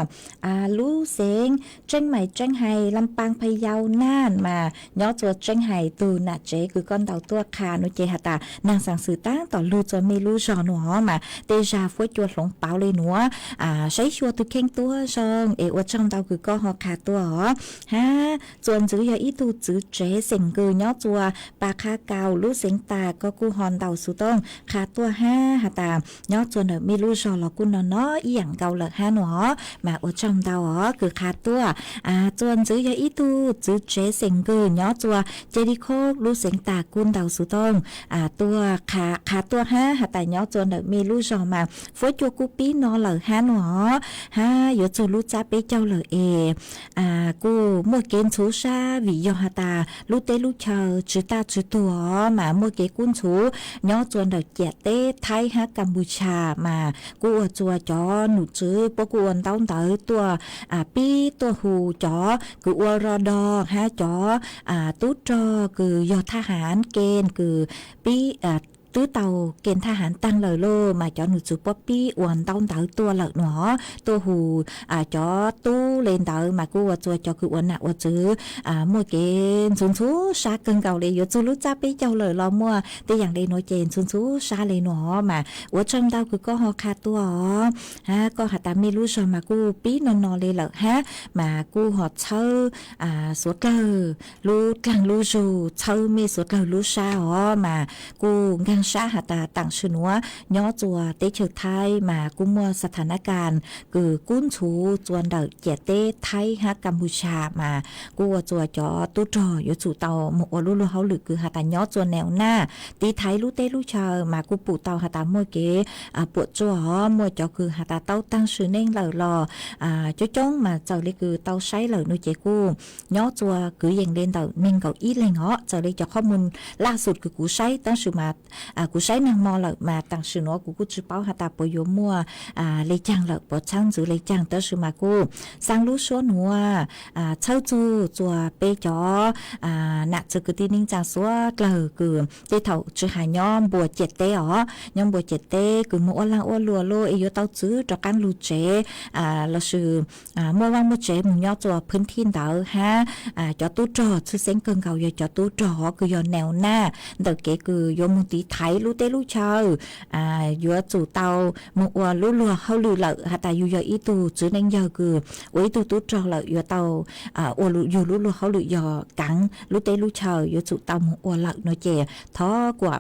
[SPEAKER 8] lú sẽ tranh mày tranh hài lâm pang phay giàu nan mà nhót chùa tranh hài từ nạ chế cứ con tàu tua khà nó chè hà ta nàng sản sự ta tàu lú cho mê lú giò nữa mà tê ra phối chuột lỏng bảo lên nữa sấy chùa từ khen tua xong ở trong tàu cứ có họ khà tua ha chuồn giữ ít tu giữ chế sinh cư nhót chùa bà khá cao lú sinh tà có cu hòn đầu sú tông khá tua ha ta nhót chuồn ở mi lú giò là cu nó dạng cầu lợn ha nó mà ở trong tàu cứ khá tua chuồn giữ ít tu giữ chế sinh cư nhót chùa chế đi khô lú sinh tà cun đầu sú tông tua khá tua ha ta nhót chuồn ở mi lú giò mà phối chùa cu pí nó lợn ha nó ha giờ chùa lú cha bé châu lợn cô mua kiến chú sa vì do hà ta lúc tết lúc chờ chứ ta chứ tua mà mua cái cuốn chú nhỏ chuồn đầu chè tết Thái ha Campuchia mà cô ở chùa cho nụ chứ bố cô ẩn tông tới tua pi tua hù cho cứ ua rò đò ha cho tốt cho cứ do tha hán kên cứ pi tứ tàu kèn tha hán tăng lời lô mà cho nụ chụp poppy uốn tông tới tua lợn nó tua hù cho tu lên tới mà cô cho cứ uốn nạo chứ mua cái xuống số xa cân cầu để cho lúc cha bé châu lời lo mua thì dạng đây nói chèn xuống số xa lên nó mà uốn trong tao cứ có ho kha tua ha có hạt tam mi lú rồi mà cô bí nó lên lợn ha mà cô họ chơi số cơ lú càng lú dù chơi mi số cơ lú xa mà cô ngang xã hạt tặng sự nữa nhỏ chùa tế trực Thái mà cũng muaสถานการณ์คือกุ้นชูจวนเดเจเต้ไทยฮะกัมพูชามากูจัวจอตู้จออยู่สู่เตาหมกลุเขาหรือคือหาตาnhỏจวนแนวหน้าตีไทยรู้เต้รู้เชอมากูปู่เตาหาตามวยเก๋ปวดจัวมวยจอคือหาตาเต้าตั้งชื่อเน่งเหล่ารอจ้องมาเจ้าเลยคือเต้าใช้เหล่านุเจกูnhỏจัวคือยังเล่นเต่าเน่งเก่าอีเลยเงาะเจ้าเลยจะข้อมูลล่าสุดคือกูใช้ตั้งชื่อมากูใช้นางมอเลยมาตั้งชื่อเนาะกูชื่อเป้าหาตาปอยมัวเลยจังเลยปอช่างจือเลยจังตั้งชื่อมากูสร้างรู้ชัวหนัวเช่าจูจัวเปจ่อนักจือคือที่นิ่งจังสัวเลยคือที่เท่าจือหายอมบัวเจ็ดเต้ยอมบัวเจ็ดเต้คือมัวล่างอ้วนลัวโลเอโยเต้าจื้อจอกันลูเจเราชื่อมัวว่างมัวเจมึงย่อจัวพื้นที่เต่าฮะจอตู้จอชื่อเส้นเกินเก่าอย่าจอตู้จอคือยอแนวหน้าเด็กเก๋คือยอมุตีไทยรู้เต้รู้เชอยัวจู่เตามัวรู้ลัวเขาลือเหล่าหาแต่อยู่ย่ออีตูจื้อนั่งย่อคือไว้ตู้ตู้จอเหล่ายัวเตาอ้วนอยู่รู้ลัวเขาลือย่อกังรู้เต้รู้เชอยัวจู่เตามัวอ้วนเหล่าโนเจท้อกว่า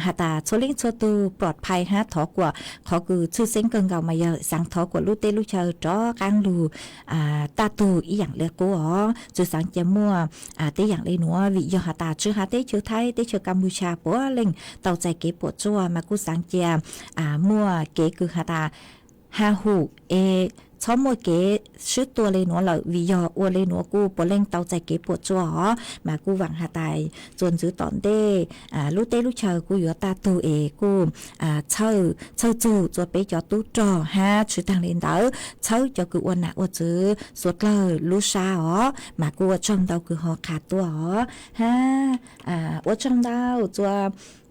[SPEAKER 8] หาแต่โซลิงโซตูปลอดภัยฮะท้อกว่าเขาคือชื่อเส้นเกินเก่ามาเยอะสังท้อกว่ารู้เต้รู้เชอจ้อกังลูตาตูอีอย่างเล็กกูจื้อสังเจมัวเต้อย่างเลยหนัววิยอหาตาจื้อหาเต้ชื่อไทยเต้ชื่อกัมพูชาปัวเล่งเต่าใจเก็บปวดจัวมากูสังเจียมัวเก๋คือหาตาฮาหูชอบมัวเก๋ชื่อตัวเลยหนัวเลยวิยออ้วนเลยหนัวกูปวดเล่งเต่าใจเก็บปวดจัวมากูหวังหาตายจนจื้อตอนเต้ลูกเต้ลูกเชอกูอยู่ตาตูกูเช่าจู่จัวไปจอตู้จอฮะชื่อทางเล่นเต๋อเช่าจอคืออ้วนหนักอ้วนจื้อสวดเลยลูกชามากูว่าชมเตาคือหอขาดตัวฮะว่าชมเตาจัว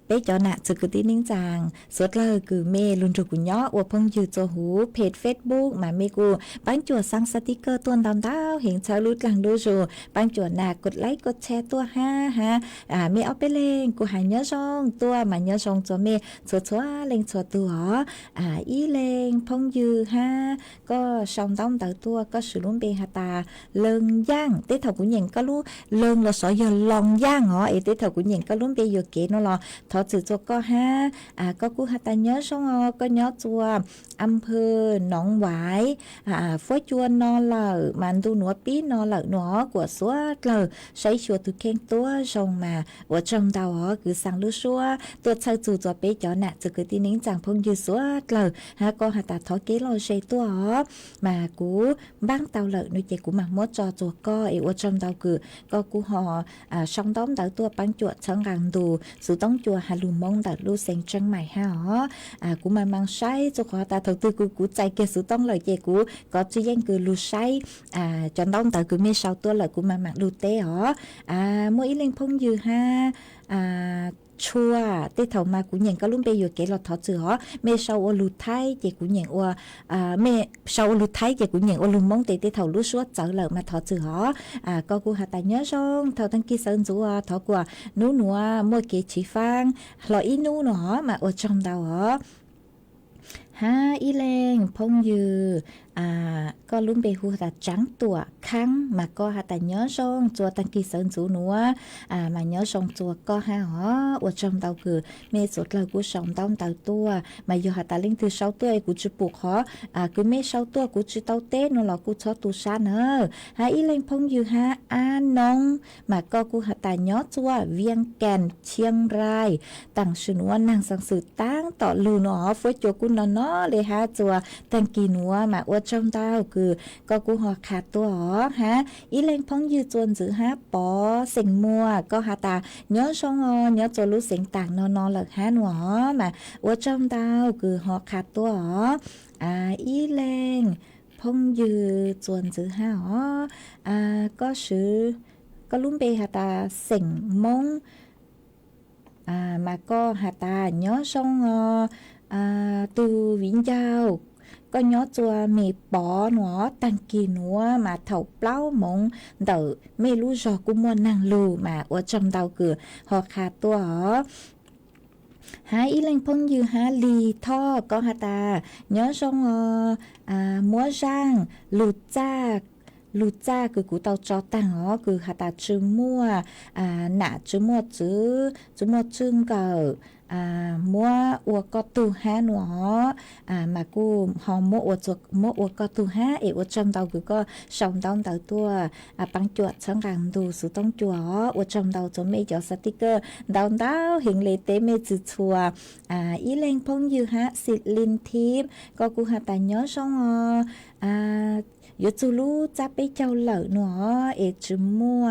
[SPEAKER 8] ไป ป๊ะจอน่ะจะกูตีนิ่งจางสวดเลยคือเมลุนจุกุญยออวพงอยู่ตัวหูเพจ Facebook มาเมกูปังจวดสั่งสติกเกอร์ตัวดาวๆเห็นชาวลุดหลังดูจูปังจวดน่ะกดไลค์กดแชร์ตัว5ฮะเมเอาไปเล่งกูหายเนื้อซองตัวมาเนื้อซองตัวเมชัวเล่งชัวตัวอีเล่งพงอยู่ก็ซองต้องเต๋อตัวก็สุรุ่มเบหตาเลิงย่างเต้เถากุญยังก็รู้เลิงเราสอยลองย่างเต้เถากุญยังก็รุ่มเบอยู่เก๋เนาะรอทอจือตัวก็ก็กูหาตาเนื้อซองก็เนื้อตัวอำเภอหนองหวายฟ้อยจวนนอเหล่ามันดูหนัวปีนอเหล่าหนัวกว่าสัวเหล่าใช้ชัวตุเข่งตัวซองมาว่าจงดาวคือสั่งลูชัวตัวชายจู่ตัวเป๊ะจอน่ะจะคือที่นิ้งจังพงยืสัวเหล่าก็หาตาทอเก๋เราใช้ตัวมากูบ้างเตาเหล่านุเจกูมามดจอตัวก็ว่าจงดาวคือก็กูห่อช่องต้อมเตาตัวปังจวดช่างรังดูสุต้องจัวฮาลูมงเตาลูเซงจังใหม่กูมามังใช้จุขอตา頭tưกูใจเกสุต้องเลยเจกูก็จะยังคือลูใช้จนต้องแต่กูไม่เศร้าตัวเลยกูมาหมักลูเต้mỗiอีเล่งพงอยู่ชัวเต้เถามากูยังก็ลุ่มไปอยู่เกลอทอจือเมเศร้าลูไทยเจกูยังเมเศร้าลูไทยเจกูยังลูมงเต้เถาลูชัวเจอเลยมาทอจือก็กูหาตาเนื้อซองเถาตั้งกี่เซินจัวทอกว่านู้นัวมัวเกชีฟังหล่ออีนู้เนาะมาจอมดาวอีแรงพงยือก็ลุ่มเบหูตาจังตัวคังมาก็หาแต่เนื้อซองจัวตังกีเซินจูนัวมาเนื้อซองจัวก็อวดจอมเตาคือเมสดเลยกูสองต้อมเตาตัวมาอยู่หาตาลิงถือเศร้าตัวกูจะปลูกคือเมเศร้าตัวกูจะเตาเต้นหรอกูชอบตูชาเนออีแรงพงยือน้องมาก็กูหาแต่เนื้อจัวเวียงแก่นเชียงรายตั้งชื่อนัวนางสังสือตั้งต่อลูนฟ้วยจัวกูนอนเลยจัวตังกีนัวมาอวดจอมเตาคือก็กูหอขาดตัวอีเล่งพงยืดจวนจื้อปอเสียงมัวก็หาตาเนื้อชงเนื้อจะรู้เสียงต่างนอนหลักหนัวมาว่าจอมดาวคือหอขาดตัวอีเล่งพงยืดจวนจื้อก็ชื่อก็ลุ่มเปหาตาเสียงมงมาก็หาตาเนื้อชงตูวิญญาก็ย้อจัวมีปอหนัวตังกีหนัวมาเถาเปล่ามงเดอไม่รู้จอกุมวนนางลูมาว่าจำเดาคือหอขาดตัวอีเล่งพงยือลีท่อก็หาตาย้อชงมัวจ้างลูจ้าคือกูเตาจอตังคือหาตาจื้อมัวหนาจื้อมัวจื้อจึงเก่ามัวอวกตูหนัวมากูหอมมัวอวกตูอวจำเตาคือก็สองดาวเตาตัวปังจวดช่างรังดูสุต้องจัวอวจำเตาจะไม่จอสติกเกอร์ดาวเห็นเลยเตเมจืดชัวอีเล่งพงยือสิลินทิพก็กูหาแต่ย้อช่องยจูลูจะไปเจ้าเหล่าหนัวจุมัว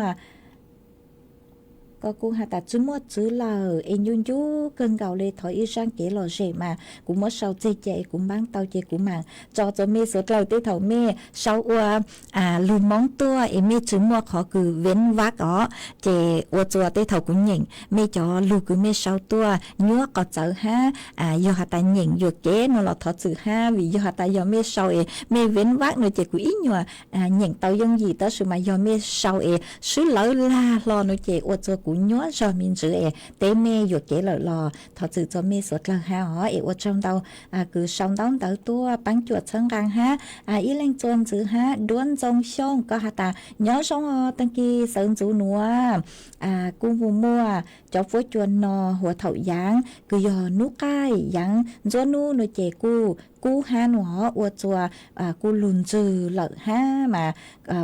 [SPEAKER 8] ก็กูหาแต่จุมัวจื้อเหล่ายุ่นเกินเก่าเลยถอยอีช่างเก๋หล่อเฉยมากูมัวเศร้าเจกูบ้างเตาเจกูมังจอจะมีสุดเหล่าเต้เถาเมเศร้าลืมมองตัวเมจุมัวขอคือเว้นวักเจอวจัวเต้เถากูหญิงเมจอลูกคือเมเศร้าตัวยัวก็เจอยอหาแต่หญิงอยู่เก๋นอหลอดถอดจื้อวิยอหาแต่ยอเมเศร้าเมเว้นวักหนูเจกูอีหยัวหญิงเตายงยีต่อสุมายอเมเศร้าซื้อเหล่าลารอหนูเจอวจัวกูnhớ cho mình chữ tế mê dụ kế lợi lò thọ chữ cho mê suốt là ở trong đâu cứ sống đóng tới tua bắn chuột chân răng ý lên chuồn chữ đuôn trong sông có ta nhớ sống tăng kỳ sơn chữ núa cung mùa mua cho phố chuồn nòหัวเถายังcứ giờ nú cayยังcho nú nó chèกูหนัวอวจัวกูลุนจือเหล่ามา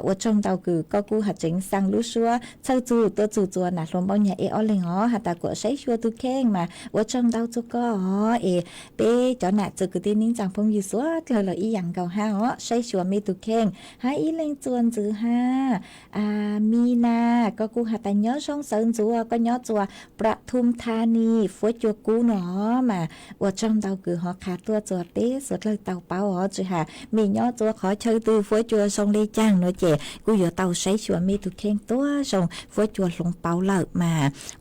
[SPEAKER 8] อวจงเตาคือก็กูหัดจิงสังรู้ชัวเช่าจูตัวจัวน่ะลมบ่เนี่ยอเลงหัดตากัวใช้ชัวตุแข้งมาอวจงเตาจุก็เป้จอน่ะจือคือที่นิ่งจังพงอยู่สัวเลยอีหยังเก่าใช้ชัวมีตุแข้งอีเลงจวนจือมีนา ก็กูหาแต่ย้อช่องเซินจัวก็ย้อจัวประทุมธานีฟัวจัวกูเนาะมาว่าจอมเตาคือหอขาตัวจัวเต้สุดเลยเตาเป้าอ๋อจือหามีย้อจัวขอเชิญตือฟัวจัวทรงเลยจ้างเนาะเจกูอยู่เตาใช้ชัวมีตุเข่งตัวทรงฟัวจัวลงเป้าเลิกมา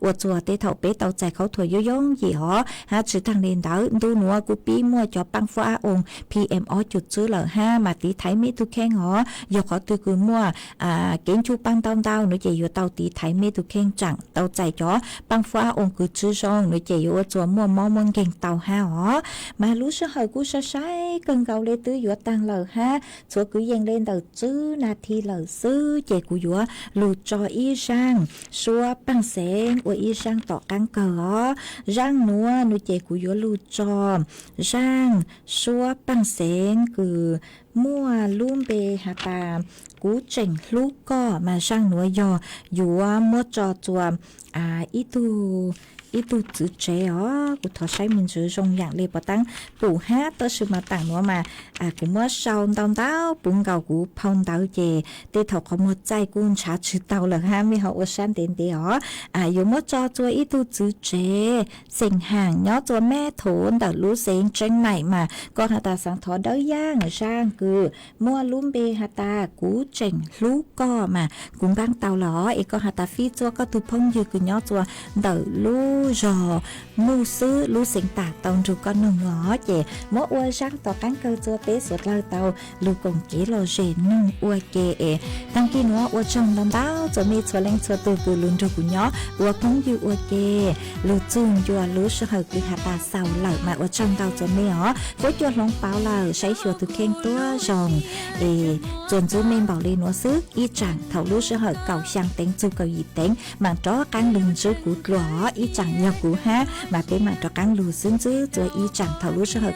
[SPEAKER 8] ว่าจัวเต้เถาเป๊เตาใจเขาถวยย่องยี่หอหาจือทางเดินเตาดูหนัวกูปีมั่วจอปังฟ้าองค์ PM อ๋อจุดซื้อเหล่า5มาตีไทยมีตุเข่งหอยกขอตือคือมั่วเก่งชูปังเตาเตาเนาะเจอยู่เตาตีไทยมีตุเข่งจังเตาใจจ๋อปังฟ้าองค์คือชื่อซองเนาะเจอยู่จัวมั่วมอมงเก่งเตา5หอมารู้สึกเหกูใช้cần cầu lê tứ dũa tăng lờ ha số cứ dành lên đầu chữ na thi lờ sư chế của dũa lù cho y sang xua bằng sen của y sang tỏ căng cờ rang núa nu chế của dũa lù cho rang xua bằng sen cứ mua luôn bề hà bà cú chỉnh lúc có mà sang núa dò dũa mua cho chùa ít tu chữ chế của thọ sai mình sử dụng dạng lê bảo tăng tủ hát tới sự mà tặng nó mà cũng mất sau tao tao bún gạo của phong tao chè tê thọ có một chai cuốn trà chữ tao là ha mi học ở san tiền tê dù mất cho ít tu chữ chế sinh hàng nhớ cho mẹ thốn đỡ lú sinh tranh này mà con hà ta sáng thọ đỡ giang ở sang cứ mua lúm bê hà ta cú chỉnh lú co mà cũng đang tao lỏ con hà ta phi cho có tu phong như cứ nhớ cho đỡ lú rò mu sư lu sinh tạc tông trụ con nông ngõ chè mỗi ua sáng tỏ cán cơ cho tế suốt lao tàu lu cùng chỉ lo rể nông ua kê tăng kia nó ua trong lòng tao cho mi cho lên cho từ từ luôn cho của nhỏ ua cũng như ua kê lu chun cho lu sơ hở cứ hạt ta sau lại mà ua trong tao cho mi ó với cho lòng bao là say chùa từ khen tua rồng chôn chú men bảo lên nó sức y chẳng thầu lu sơ hở cầu sang tiếng chu cầu gì tiếng mà chó cán lưng dưới của lỏ y chẳng nhờ của ha mà cái mà cho cán lù xứng chứ cho y chẳng thầu lu sơ hở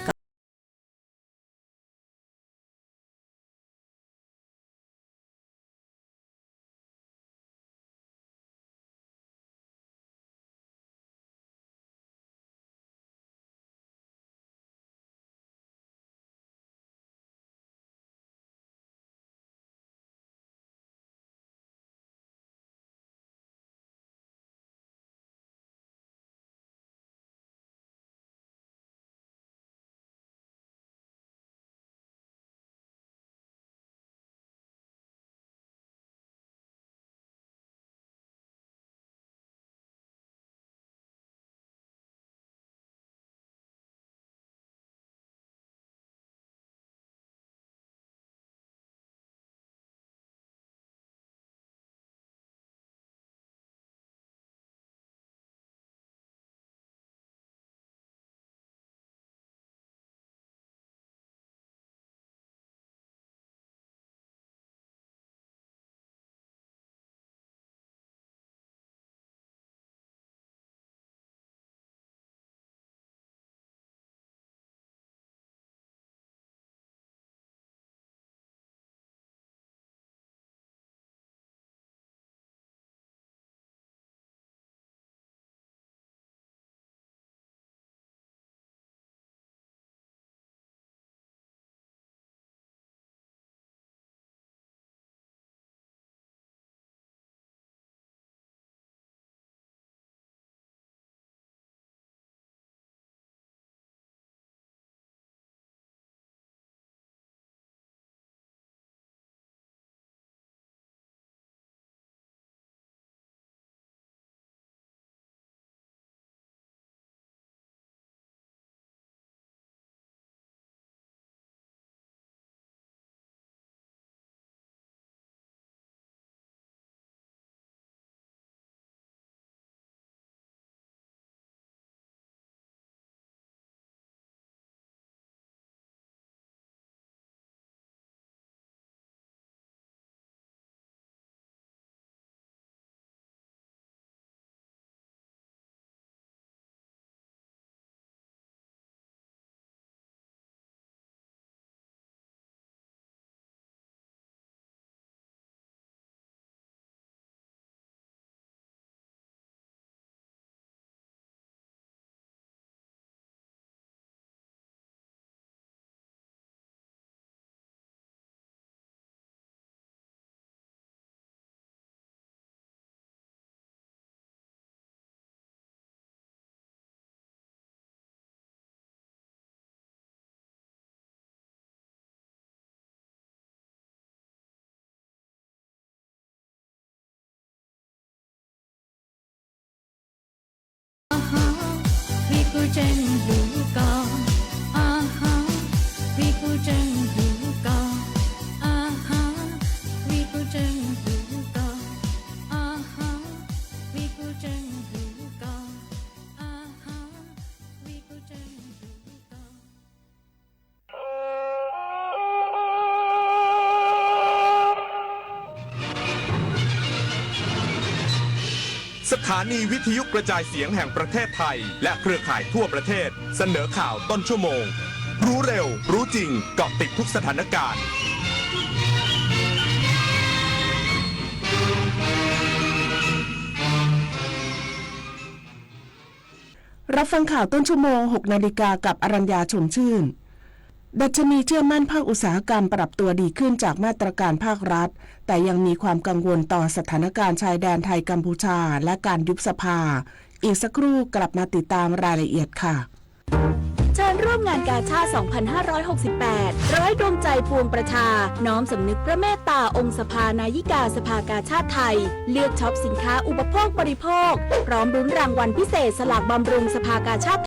[SPEAKER 7] chân đủ co à ha vì cô chân đủ co à ha vì cô chân đủ co à ha vì cô chân đủ co à ha vì cô chân đủ co
[SPEAKER 9] สถานีวิทยุกระจายเสียงแห่งประเทศไทยและเครือข่ายทั่วประเทศเสนอข่าวต้นชั่วโมงรู้เร็วรู้จริงเกาะติดทุกสถานการณ์
[SPEAKER 10] รับฟังข่าวต้นชั่วโมง 6 นาฬิกากับอรัญญาชมชื่นดัชนีเชื่อมั่นภาคอุตสาหกรรมปรับตัวดีขึ้นจากมาตรการภาครัฐแต่ยังมีความกังวลต่อสถานการณ์ชายแดนไทยกัมพูชาและการยุบสภาอีกสักครู่กลับมาติดตามรายละเอียดค่ะ
[SPEAKER 11] เชิญร่วมงานกาชาติ 2568 ร้อยดวงใจปวงประชาน้อมสำนึกพระเมตตาองค์สภานายิกาสภากาชาติไทยเลือกช็อปสินค้าอุปโภคบริโภคพร้อมรุ้นรางวัลพิเศษสลากบำรุงสภากาชาติ